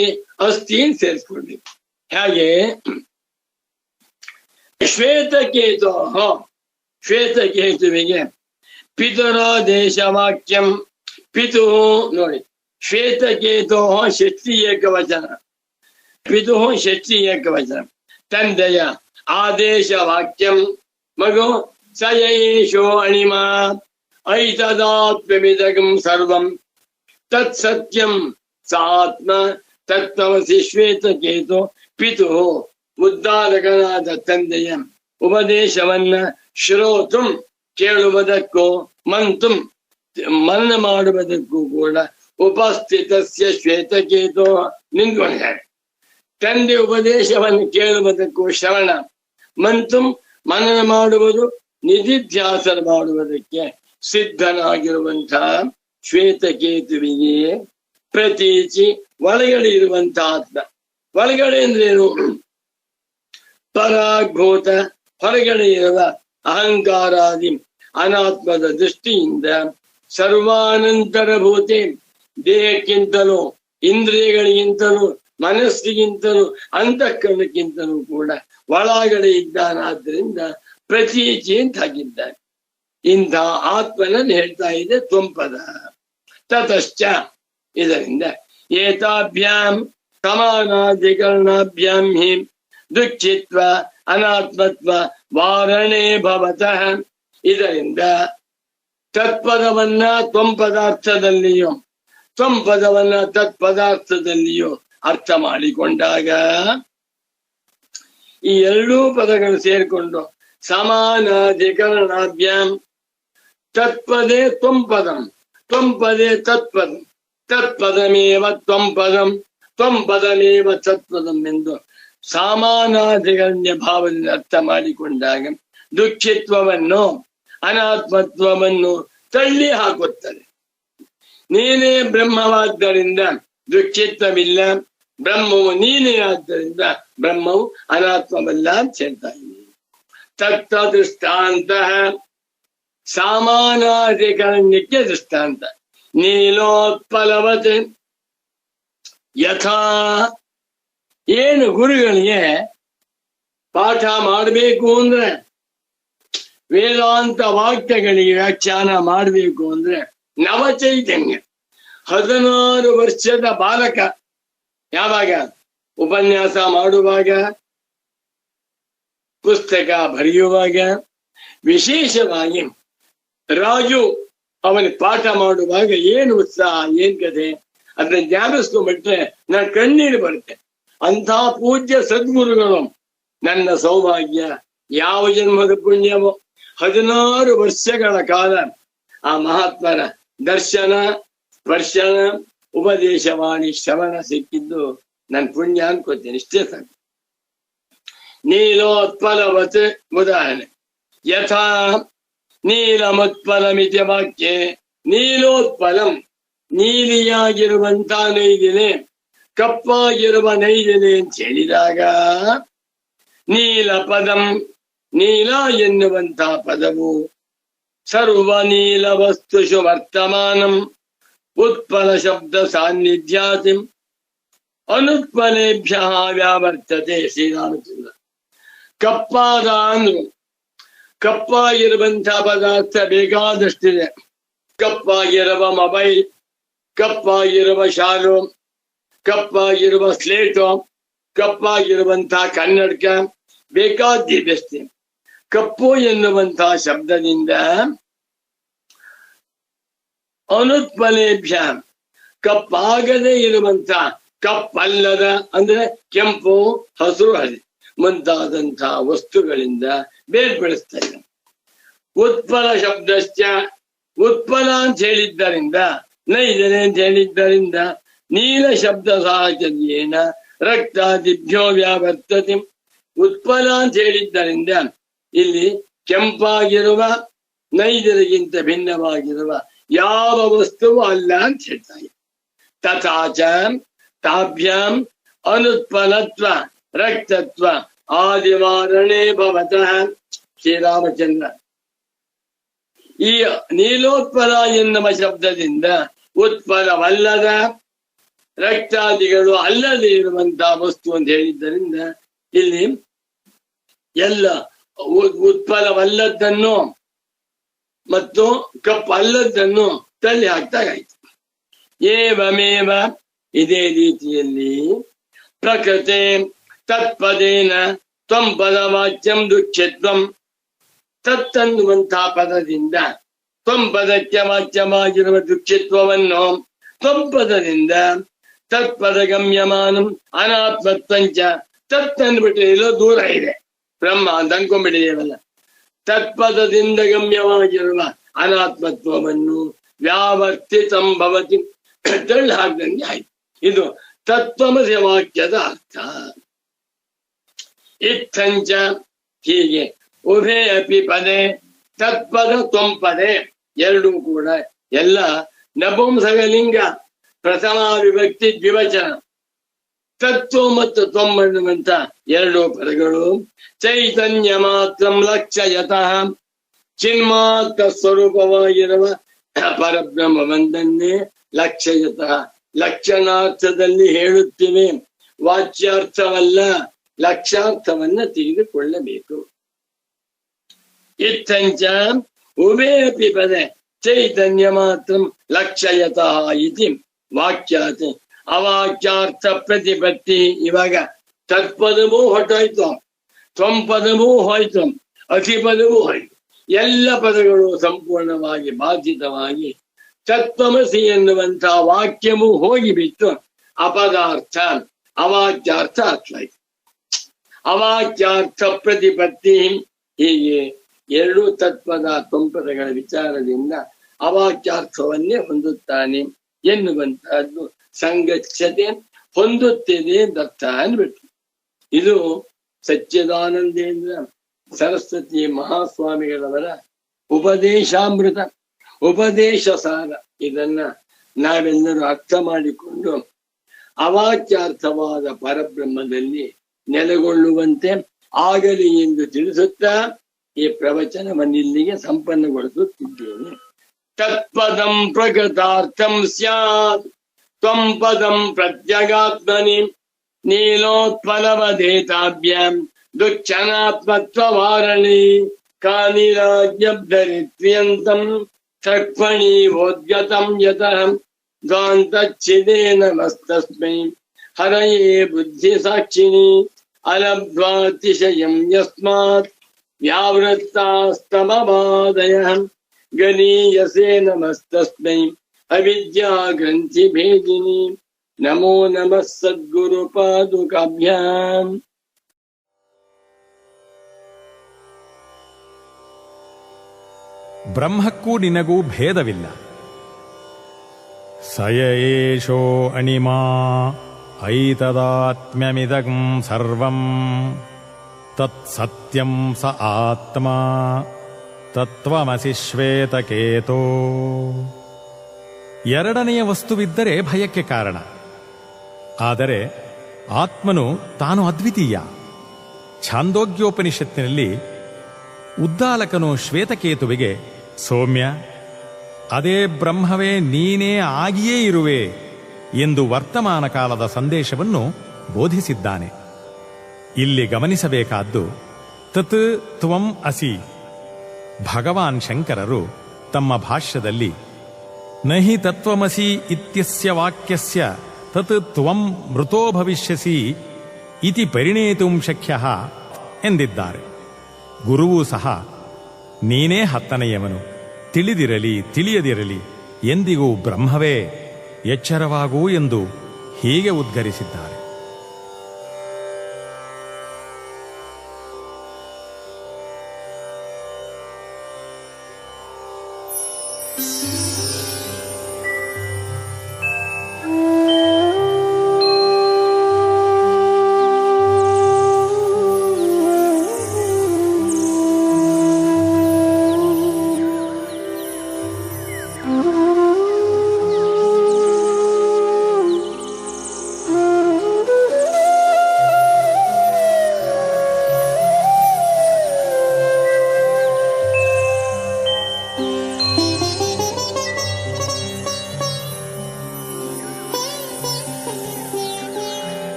ಅಸ್ತಿ ಸೇರಿಸ್ಕೊಳ್ಬೇಕು. ಹಾಗೆ ಶ್ವೇತಕೇತುವಿಗೆ ಪಿತುರಾದೇಶವಾಕ್ಯಂ ಪಿತು ನೋಡಿ, ಶ್ವೇತಕೇತೋ ಷಷ್ಠಿ ಏಕವಚನ, ಪಿತು ಷಷ್ಠಿ ಏಕವಚನ. ತಂದೆಯ ಆದೇಶ ವಾಕ್ಯಂ ಮಗು ಸಯೇಶೋ ಅಣಿಮ ಐತದಾತ್ಮ್ಯಮಿದಗಂ ಸರ್ವಂ ತತ್ಸತ್ಯಂ ಸಾತ್ಮ ತತ್ವಮಸಿ. ಶ್ವೇತಕೇತು ಪಿತು ಉದ್ಧಾರಕನಾದ ತಂದೆಯ ಉಪದೇಶವನ್ನ ಶ್ರೋತುಂ ಕೇಳುವುದಕ್ಕೂ ಮಂತುಂ ಮನನ ಮಾಡುವುದಕ್ಕೂ ಕೂಡ ಉಪಸ್ಥಿತಸ್ಯ ಶ್ವೇತಕೇತು ನಿಂತ್ಕೊಂಡಿದ್ದಾರೆ. ತಂದೆ ಉಪದೇಶವನ್ನು ಕೇಳುವುದಕ್ಕೂ ಶ್ರವಣ, ಮಂತುಂ ಮನನ ಮಾಡುವುದು, ನಿಧಿಧ್ಯಾಸನ ಮಾಡುವುದಕ್ಕೆ ಸಿದ್ಧನಾಗಿರುವಂತಹ ಶ್ವೇತಕೇತುವಿಗೆ ಪ್ರತೀಚಿ ಒಳಗಡೆ ಇರುವಂತಹ ಆತ್ಮ. ಒಳಗಡೆ ಅಂದ್ರೇನು? ಪರಾಗ್ಭೂತ, ಹೊರಗಡೆ ಇರುವ ಅಹಂಕಾರಾದಿ ಅನಾತ್ಮದ ದೃಷ್ಟಿಯಿಂದ ಸರ್ವಾನಂತರಭೂತೆ, ದೇಹಕ್ಕಿಂತಲೂ ಇಂದ್ರಿಯಗಳಿಗಿಂತಲೂ ಮನಸ್ಸಿಗಿಂತಲೂ ಅಂತಃಕರಣಕ್ಕಿಂತಲೂ ಕೂಡ ಒಳಗಡೆ ಇದ್ದಾನಾದ್ರಿಂದ ಪ್ರತೀಚಿ ಅಂತ ಹಾಕಿದ್ದಾನೆ. ಇಂಥ ಆತ್ಮನನ್ನು ಹೇಳ್ತಾ ಇದೆ ತ್ವಂಪದ. ತತಶ್ಚ, ಇದರಿಂದ ಏತಾಭ್ಯಾಂ ಸಮಾನಾಧಿಕರಣಾಭ್ಯಾಂ ಹಿ ದುಃಖಿತ್ವ ಅನಾತ್ಮತ್ವ ವಾರಣೆ ಭವತಃ. ಇದರಿಂದ ತತ್ಪದವನ್ನ ತ್ವಂ ಪದಾರ್ಥದಲ್ಲಿಯೂ ತ್ವಂ ಪದವನ್ನ ತತ್ಪದಾರ್ಥದಲ್ಲಿಯೂ ಅರ್ಥ ಮಾಡಿಕೊಂಡಾಗ ಈ ಎರಡೂ ಪದಗಳು ಸೇರಿಕೊಂಡು ಸಮಾನಾಧಿಕರಣಾಭ್ಯಾಂ ತತ್ಪದೇ ತ್ವಂ ಪದಂ ತ್ವಂ ಪದೇ ತತ್ಪದಂ ತತ್ಪದಮೇವ ತ್ವಂ ಪದಂ ತ್ವಂ ಪದಮೇವ ತತ್ಪದಂ ಎಂದು ಸಮಾನಾಧಿಕರಣ್ಯ ಭಾವದಿಂದ ಅರ್ಥ ಮಾಡಿಕೊಂಡಾಗ ದುಃಖಿತ್ವವನ್ನು ಅನಾತ್ಮತ್ವವನ್ನು ತಳ್ಳಿ ಹಾಕುತ್ತದೆ. ನೀನೇ ಬ್ರಹ್ಮವಾದ್ದರಿಂದ ದುಃಖಿತ್ವವಿಲ್ಲ, ಬ್ರಹ್ಮವು ನೀನೇ ಆದ್ದರಿಂದ ಬ್ರಹ್ಮವು ಅನಾತ್ಮವಲ್ಲ ಅಂತ ಹೇಳ್ತಾ ಇದ್ದೀನಿ. ತತ್ತ ದೃಷ್ಟಾಂತ ಸಮಾನಾಧಿಕರಣ್ಯಕ್ಕೆ ದೃಷ್ಟಾಂತ ನೀಲೋತ್ಪಲವತೆ ಯಥಾ. ಏನು ಗುರುಗಳಿಗೆ ಪಾಠ ಮಾಡಬೇಕು ಅಂದ್ರೆ, ವೇದಾಂತ ವಾಕ್ಯಗಳಿಗೆ ವ್ಯಾಖ್ಯಾನ ಮಾಡಬೇಕು ಅಂದ್ರೆ ನವಚೈತನ್ಯ 16 ವರ್ಷದ ಬಾಲಕ ಯಾವಾಗ ಉಪನ್ಯಾಸ ಮಾಡುವಾಗ, ಪುಸ್ತಕ ಬರೆಯುವಾಗ, ವಿಶೇಷವಾಗಿ ರಾಜು ಅವನಿಗೆ ಪಾಠ ಮಾಡುವಾಗ ಏನು ಉತ್ಸಾಹ, ಏನ್ ಕಥೆ, ಅದನ್ನ ಜ್ಞಾಪಿಸ್ಕೊಂಡ್ಬಿಟ್ರೆ ನನ್ನ ಕಣ್ಣೀರು ಬರುತ್ತೆ. ಅಂಥ ಪೂಜ್ಯ ಸದ್ಗುರುಗಳು ನನ್ನ ಸೌಭಾಗ್ಯ, ಯಾವ ಜನ್ಮದ ಪುಣ್ಯವೋ. 16 ವರ್ಷಗಳ ಕಾಲ ಆ ಮಹಾತ್ಮರ ದರ್ಶನ, ಸ್ಪರ್ಶನ, ಉಪದೇಶವಾಣಿ, ಶ್ರವಣ ಸಿಕ್ಕಿದ್ದು ನನ್ನ ಪುಣ್ಯ ಅನ್ಕೋತೀನಿ. ಇಷ್ಟೇ ಸಾಕು. ನೀಲೋತ್ಪಲವತ್ ಉದಾಹರಣೆ. ಯಥಾ ನೀಲಮುತ್ಪಲಮಿತಿ ವಾಕ್ಯೆ. ನೀಲೋತ್ಪಲಂ ನೀಲಿಯಾಗಿರುವಂತ ನೈದಿಲೆ, ಕಪ್ಪಾಗಿರುವ ನೈದಿಲೆ ಅಂತ ಹೇಳಿದಾಗ ನೀಲ ಪದಂ ನೀಲ ಎನ್ನುವಂತ ಪದವು ಸರ್ವ ನೀಲ ವಸ್ತುಷು ವರ್ತಮಾನಂ ಉತ್ಪಲ ಶಬ್ದ ಸಾನ್ನಿಧ್ಯಾತಿ ಅನುತ್ಪಲೇಭ್ಯ ವ್ಯಾವರ್ತತೆ. ಶ್ರೀರಾಮಚಂದ್ರ ಕಪ್ಪಾದ ಅಂದ್ರು, ಕಪ್ಪಾಗಿರುವಂತಹ ಪದಾರ್ಥ ಬೇಕಾದಷ್ಟಿದೆ. ಕಪ್ಪಾಗಿರುವ ಮೊಬೈಲ್, ಕಪ್ಪಾಗಿರುವ ಶಾಲು, ಕಪ್ಪಾಗಿರುವ ಸ್ಲೇಟು, ಕಪ್ಪಾಗಿರುವಂತಹ ಕನ್ನಡಕ, ಬೇಕಾದಿದ್ದಷ್ಟೇ. ಕಪ್ಪು ಎನ್ನುವಂತಹ ಶಬ್ದದಿಂದ ಅನುತ್ಪಲೇಭ್ಯ ಕಪ್ಪಾಗದೇ ಇರುವಂತಹ, ಕಪ್ಪಲ್ಲದ ಅಂದ್ರೆ ಕೆಂಪು, ಹಸಿರು, ಹಳದಿ ಮುಂತಾದಂತಹ ವಸ್ತುಗಳಿಂದ ಬೇರ್ಪಡಿಸ್ತಾ ಇದೆ. ಉತ್ಪಲ ಶಬ್ದಶ್ಚ ಉತ್ಪಲ ಅಂತ ಹೇಳಿದ್ದರಿಂದ, ನೈಜನೆ ಅಂತ ಹೇಳಿದ್ದರಿಂದ ನೀಲ ಶಬ್ದ ಸಾಹಚರ್ಯೇನ ರಕ್ತಾದಿಭ್ಯೋ ವ್ಯಾವರ್ತತಿ. ಉತ್ಪಲ ಅಂತ ಹೇಳಿದ್ದರಿಂದ ಇಲ್ಲಿ ಕೆಂಪಾಗಿರುವ, ನೈಜರಿಗಿಂತ ಭಿನ್ನವಾಗಿರುವ ಯಾವ ವಸ್ತುವು ಅಲ್ಲ ಅಂತ ಹೇಳ್ತಾರೆ. ತಥಾಚ ತಾಭ್ಯಾಂ ಅನುತ್ಪಲತ್ವ ರಕ್ತತ್ವ ಆದಿವಾರಣೆ ಭವತಃ. ಶ್ರೀರಾಮಚಂದ್ರ ಈ ನೀಲೋತ್ಪಲ ಎನ್ನುವ ಶಬ್ದದಿಂದ ಉತ್ಪಲವಲ್ಲದ, ರಕ್ತಾದಿಗಳು ಅಲ್ಲದೆ ಇರುವಂತಹ ವಸ್ತು ಅಂತ ಹೇಳಿದ್ದರಿಂದ ಇಲ್ಲಿ ಎಲ್ಲ ಉತ್ಪಲವಲ್ಲದನ್ನು ಮತ್ತು ಕಪ್ಪು ಅಲ್ಲದನ್ನು ತಳ್ಳಿ ಹಾಕ್ತಾಗಾಯ್ತು. ಏವಮೇವ ಇದೇ ರೀತಿಯಲ್ಲಿ ಪ್ರಕೃತಿ ತತ್ಪದೇನ ತ್ವಂ ಪದವಾಚ್ಯಂ ದುಃಖಿತ್ವಂ. ತತ್ತನ್ನುವಂತಹ ಪದದಿಂದ ತ್ವಂ ಪದಕ್ಕೆ ವಾಚ್ಯವಾಗಿರುವ ದುಃಖಿತ್ವವನ್ನು, ತ್ವಂ ಪದದಿಂದ ತತ್ಪದ ಗಮ್ಯಮಾನಂ ಅನಾತ್ಮತ್ವಂಚ. ತತ್ ಅಂದ್ಬಿಟ್ರೆ ಎಲ್ಲೋ ದೂರ ಇದೆ, ಬ್ರಹ್ಮ ಅಂತ ಅನ್ಕೊಂಡ್ಬಿಟ್ಟಿದೇವಲ್ಲ. ತತ್ಪದದಿಂದ ಗಮ್ಯವಾಗಿರುವ ಅನಾತ್ಮತ್ವವನ್ನು ವ್ಯಾವರ್ತಿತಂ ಭವತಿ ತಳ್ಳಿ ಹಾಕ್ದಂಗೆ ಆಯ್ತು. ಇದು ತತ್ವಮಸಿ ವಾಕ್ಯದ ಅರ್ಥ. ಇತ್ತಂಚ ಹೀಗೆ ಉಭೇ ಅಪಿ ಪದೇ ತತ್ಪದ ತ್ವಂ ಪದೇ ಎರಡೂ ಕೂಡ ಎಲ್ಲ ನಪುಂಸಕಲಿಂಗ, ಪ್ರಥಮ ವಿಭಕ್ತಿ ದ್ವಿವಚನ. ತತ್ವ ಮತ್ತು ತ್ವಂ ಅನ್ನುವಂತ ಎರಡೂ ಪದಗಳು ಚೈತನ್ಯ ಮಾತ್ರ ಲಕ್ಷ್ಯಯತಃ ಚಿನ್ಮಾತ್ರ ಸ್ವರೂಪವಾಗಿರುವ ಪರಬ್ರಹ್ಮವನ್ನೇ ಲಕ್ಷ್ಯಯತಃ ಲಕ್ಷಣಾರ್ಥದಲ್ಲಿ ಹೇಳುತ್ತಿವೆ. ವಾಚ್ಯಾರ್ಥವಲ್ಲ, ಲಕ್ಷ್ಯಾರ್ಥವನ್ನ ತೆಗೆದುಕೊಳ್ಳಬೇಕು. ಇತ್ತಂಚ ಉಭೇ ಅಪಿ ಪದೇ ಚೈತನ್ಯ ಮಾತ್ರ ಲಕ್ಷ್ಯಯತಃ ಇತಿ ವಾಕ್ಯಾತ್ ಅವಾಚ್ಯಾರ್ಥ ಪ್ರತಿಪತ್ತಿ. ಇವಾಗ ತತ್ಪದವೂ ಹೊರಟೋಯ್ತು, ತ್ವಂಪದವೂ ಹೋಯ್ತು, ಅತಿಪದವೂ ಹೋಯ್ತು. ಎಲ್ಲ ಪದಗಳು ಸಂಪೂರ್ಣವಾಗಿ ಬಾಧಿತವಾಗಿ ತತ್ವಮಸಿ ಎನ್ನುವಂತಹ ವಾಕ್ಯವೂ ಹೋಗಿಬಿಟ್ಟು ಅಪದಾರ್ಥ ಅವಾಚ್ಯಾರ್ಥ ಆಗ್ತಾಯಿತು. ಅವಾಚ್ಯಾರ್ಥ ಪ್ರತಿಪತ್ತಿ. ಹೀಗೆ ಎರಡು ತತ್ವದ ತ್ವಂಪದಗಳ ವಿಚಾರದಿಂದ ಅವಾಚ್ಯಾರ್ಥವನ್ನೇ ಹೊಂದುತ್ತಾನೆ ಎನ್ನುವಂತಹದ್ದು ಸಂಗಚ್ಯತೆ, ಹೊಂದುತ್ತಿದೆ ದತ್ತ ಅನ್ಬಿಟ್ಟು. ಇದು ಸಚ್ಚಿದಾನಂದೇಂದ್ರ ಸರಸ್ವತಿ ಮಹಾಸ್ವಾಮಿಗಳವರ ಉಪದೇಶಾಮೃತ, ಉಪದೇಶ ಸಾರ. ಇದನ್ನ ನಾವೆಲ್ಲರೂ ಅರ್ಥ ಮಾಡಿಕೊಂಡು ಅವಾಚ್ಯಾರ್ಥವಾದ ಪರಬ್ರಹ್ಮದಲ್ಲಿ ನೆಲೆಗೊಳ್ಳುವಂತೆ ಆಗಲಿ ಎಂದು ತಿಳಿಸುತ್ತಾ ಈ ಪ್ರವಚನವನ್ನಿಲ್ಲಿಗೆ ಸಂಪನ್ನಗೊಳಿಸುತ್ತಿದ್ದೇನೆ. ತತ್ಪದಂ ಪ್ರಕೃತಾರ್ಥಂ ಸ್ಯಾತ್ ತ್ವಂ ಪದಂ ಪ್ರತ್ಯಗಾತ್ಮನಿ ನೀಲೋತ್ಪಲವಧೇತಾಭ್ಯಾಂ ದುಚ್ಛನಾತ್ಮತ್ವವಾರಣಿ ಕಾನಿರಾಜ್ಞಬ್ಧರಿತ್ರ್ಯಂತಂ ತ್ರಕ್ಫಣೀವೋದ್ಗತಂ ಯತಃ ಗಾಂತಚ್ಛಿದೇ ನಮಸ್ತಸ್ಮೈ ಹರಯೇ ಬುದ್ಧಿ ಸಾಕ್ಷಿಣಿ ಅಲಬ್ಧ್ವಾತಿಶಯಂ ಯಸ್ಮಾತ್ ವ್ಯಾವೃತ್ತಾಸ್ತಮವಾದಯಃ ಗಣೀಯಸೇ ನಮಸ್ತಸ್ಮೈ ಅವಿದ್ಯಾ ಗ್ರಂಥಿ ಭೇದಿನಿ. ನಮೋ ನಮಃ ಸದ್ಗುರು ಪಾದುಕಾಭ್ಯಾಂ. ಬ್ರಹ್ಮಕ್ಕೂ ನಿನಗೂ ಭೇದವಿಲ್ಲ. ಸಯೇಷೋ ಅಣಿಮಾ ಐತದಾತ್ಮ್ಯಮಿದಂ ಸರ್ವಂ ತತ್ಸತ್ಯಂ ಸ ಆತ್ಮ ತತ್ವಮಸಿ ಶ್ವೇತಕೇತೋ. ಎರಡನೆಯ ವಸ್ತುವಿದ್ದರೆ ಭಯಕ್ಕೆ ಕಾರಣ. ಆದರೆ ಆತ್ಮನು ತಾನು ಅದ್ವಿತೀಯ. ಛಾಂದೋಗ್ಯೋಪನಿಷತ್ತಿನಲ್ಲಿ ಉದ್ದಾಲಕನು ಶ್ವೇತಕೇತುವಿಗೆ ಸೌಮ್ಯ, ಅದೇ ಬ್ರಹ್ಮವೇ ನೀನೇ ಆಗಿಯೇ ಇರುವೆ ಎಂದು ವರ್ತಮಾನ ಕಾಲದ ಸಂದೇಶವನ್ನು ಬೋಧಿಸಿದ್ದಾನೆ. ಇಲ್ಲಿ ಗಮನಿಸಬೇಕಾದ್ದು ತತ್ ತ್ವಂ ಅಸಿ. ಭಗವಾನ್ ಶಂಕರರು ತಮ್ಮ ಭಾಷ್ಯದಲ್ಲಿ ನಹಿ ತತ್ವಮಸಿ ಇತ್ಯಸ್ಯ ವಾಕ್ಯಸ್ಯ ತತ್ ತ್ವಂ ಮೃತೋ ಭವಿಷ್ಯಸಿ ಇತಿ ಪರಿಣೇತುಂ ಶಕ್ಯಃ ಎಂದಿದ್ದಾರೆ. ಗುರುವೂ ಸಹ ನೀನೇ ಹತ್ತನೆಯವನು, ತಿಳಿದಿರಲಿ ತಿಳಿಯದಿರಲಿ ಎಂದಿಗೂ ಬ್ರಹ್ಮವೇ, ಎಚ್ಚರವಾಗೂ ಎಂದು ಹೀಗೆ ಉದ್ಗರಿಸಿದ್ದಾರೆ.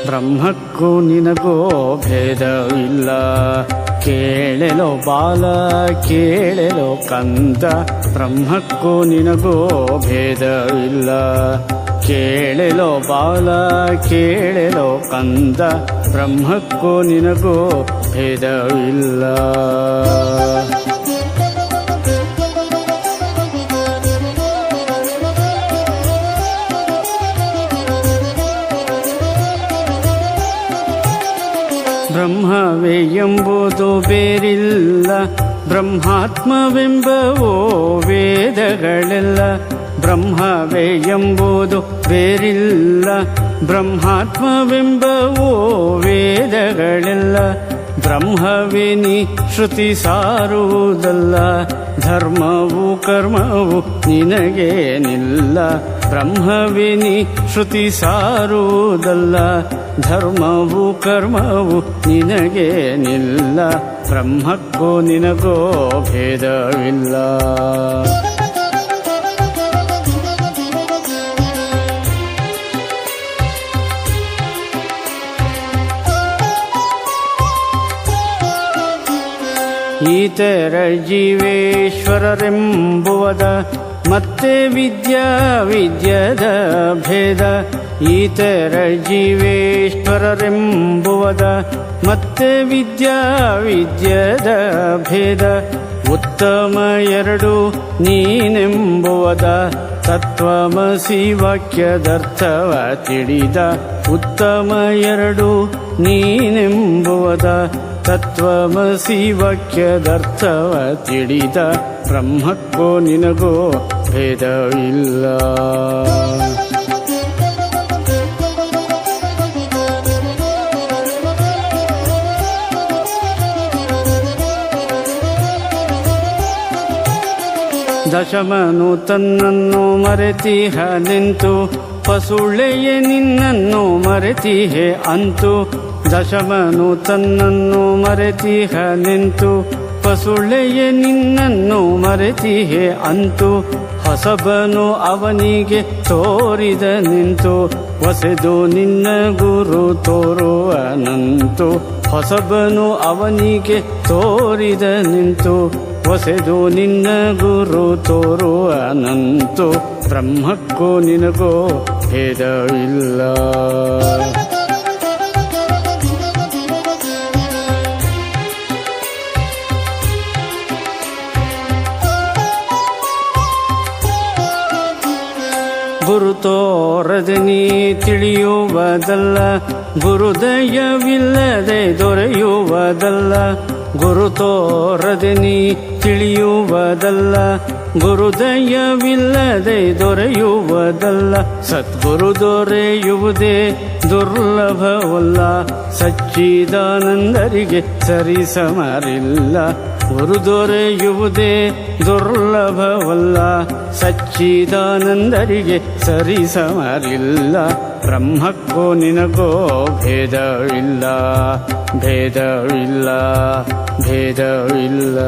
ಬ್ರಹ್ಮಕ್ಕೂ ನಿನಗೋ ಭೇದವಿಲ್ಲ, ಕೇಳೆಲೋ ಬಾಲ ಕೇಳೆಲೋ ಕಂದ. ಬ್ರಹ್ಮಕ್ಕೂ ನಿನಗೋ ಭೇದವಿಲ್ಲ, ಕೇಳೆಲೋ ಬಾಲ ಕೇಳೆಲೋ ಕಂದ. ಬ್ರಹ್ಮಕ್ಕೂ ನಿನಗೋ ಭೇದವಿಲ್ಲ. ಬ್ರಹ್ಮವೇ ಎಂಬುದು ಬೇರಿಲ್ಲ, ಬ್ರಹ್ಮಾತ್ಮವೆಂಬವೋ ವೇದಗಳೆಲ್ಲ. ಬ್ರಹ್ಮವೇ ಎಂಬುದು ಬೇರಿಲ್ಲ, ಬ್ರಹ್ಮಾತ್ಮವೆಂಬವೋ ವೇದಗಳೆಲ್ಲ. ಬ್ರಹ್ಮವೇ ನೀ ಶ್ರುತಿ ಸಾರುವುದಲ್ಲ, ಧರ್ಮವು ಕರ್ಮವು ನಿನಗೇನಿಲ್ಲ, ಬ್ರಹ್ಮವೇ ನೀ ಶ್ರುತಿ ಸಾರುವುದಲ್ಲ. ಧರ್ಮವು ಕರ್ಮವು ನಿನಗೇನಿಲ್ಲ, ಬ್ರಹ್ಮಕ್ಕೂ ನಿನಗೋ ಭೇದವಿಲ್ಲ. ಈತರ ಜೀವೇಶ್ವರರೆಂಬುವದ ಮತ್ತೆ ವಿದ್ಯದ ಭೇದ. ಈತರ ಜೀವೇಶ್ವರರೆಂಬುವದ ಮತ್ತೆ ವಿದ್ಯದ ಭೇದ. ಉತ್ತಮ ಎರಡು ನೀನೆಂಬುವದ ತತ್ವಮಸಿ ವಾಕ್ಯದರ್ಥವ ತಿಳಿದ. ಉತ್ತಮ ಎರಡು ನೀನೆಂಬುವದ ತತ್ವಮಸಿ ವಾಕ್ಯದರ್ಥವ ತಿಳಿದ. ಬ್ರಹ್ಮಕ್ಕೂ ನಿನಗೋ ಭೇದವಿಲ್ಲ. ದಶಮನು ತನ್ನನ್ನು ಮರೆತಿಹ ನಿಂತು, ಪಸುಳೆಯ ನಿನ್ನನ್ನು ಮರೆತಿಹೆ ಅಂತು. ದಶಮನು ತನ್ನನ್ನು ಮರೆತಿಹ ನಿಂತು, ಪಸುಳೆಯ ನಿನ್ನನ್ನು ಮರೆತಿಹೆ ಅಂತು. ಹೊಸಬನು ಅವನಿಗೆ ತೋರಿದ ನಿಂತು, ಹೊಸೆದು ನಿನ್ನ ಗುರು ತೋರುವನಂತು. ಹೊಸಬನು ಅವನಿಗೆ ತೋರಿದ ನಿಂತು, ಹೊಸೆದು ನಿನ್ನ ಗುರು ತೋರುವನಂತು. ಬ್ರಹ್ಮಕ್ಕೂ ನಿನಗೋ ಭೇದವಿಲ್ಲ. ಗುರು ತೋರದೆ ನೀ ತಿಳಿಯುವುದಲ್ಲ, ಗುರುದಯವಿಲ್ಲದೆ ದೊರೆಯುವುದಲ್ಲ. ಗುರು ತೋರದೆ ನೀ ತಿಳಿಯುವುದಲ್ಲ, ಗುರುದಯವಿಲ್ಲದೆ ದೊರೆಯುವುದಲ್ಲ. ಸದ್ಗುರು ದೊರೆಯುವುದೇ ದುರ್ಲಭವಲ್ಲ, ಸಚ್ಚಿದಾನಂದರಿಗೆ ಸರಿಸಮರಿಲ್ಲ. ಗುರು ದೊರೆಯುವುದೇ ದುರ್ಲಭವಲ್ಲ, ಸಚ್ಚಿದಾನಂದರಿಗೆ ಸರಿಸಮರಿಲ್ಲ. ಬ್ರಹ್ಮಕ್ಕೂ ನಿನಗೋ ಭೇದವಿಲ್ಲ, ಭೇದವಿಲ್ಲ, ಭೇದವಿಲ್ಲ.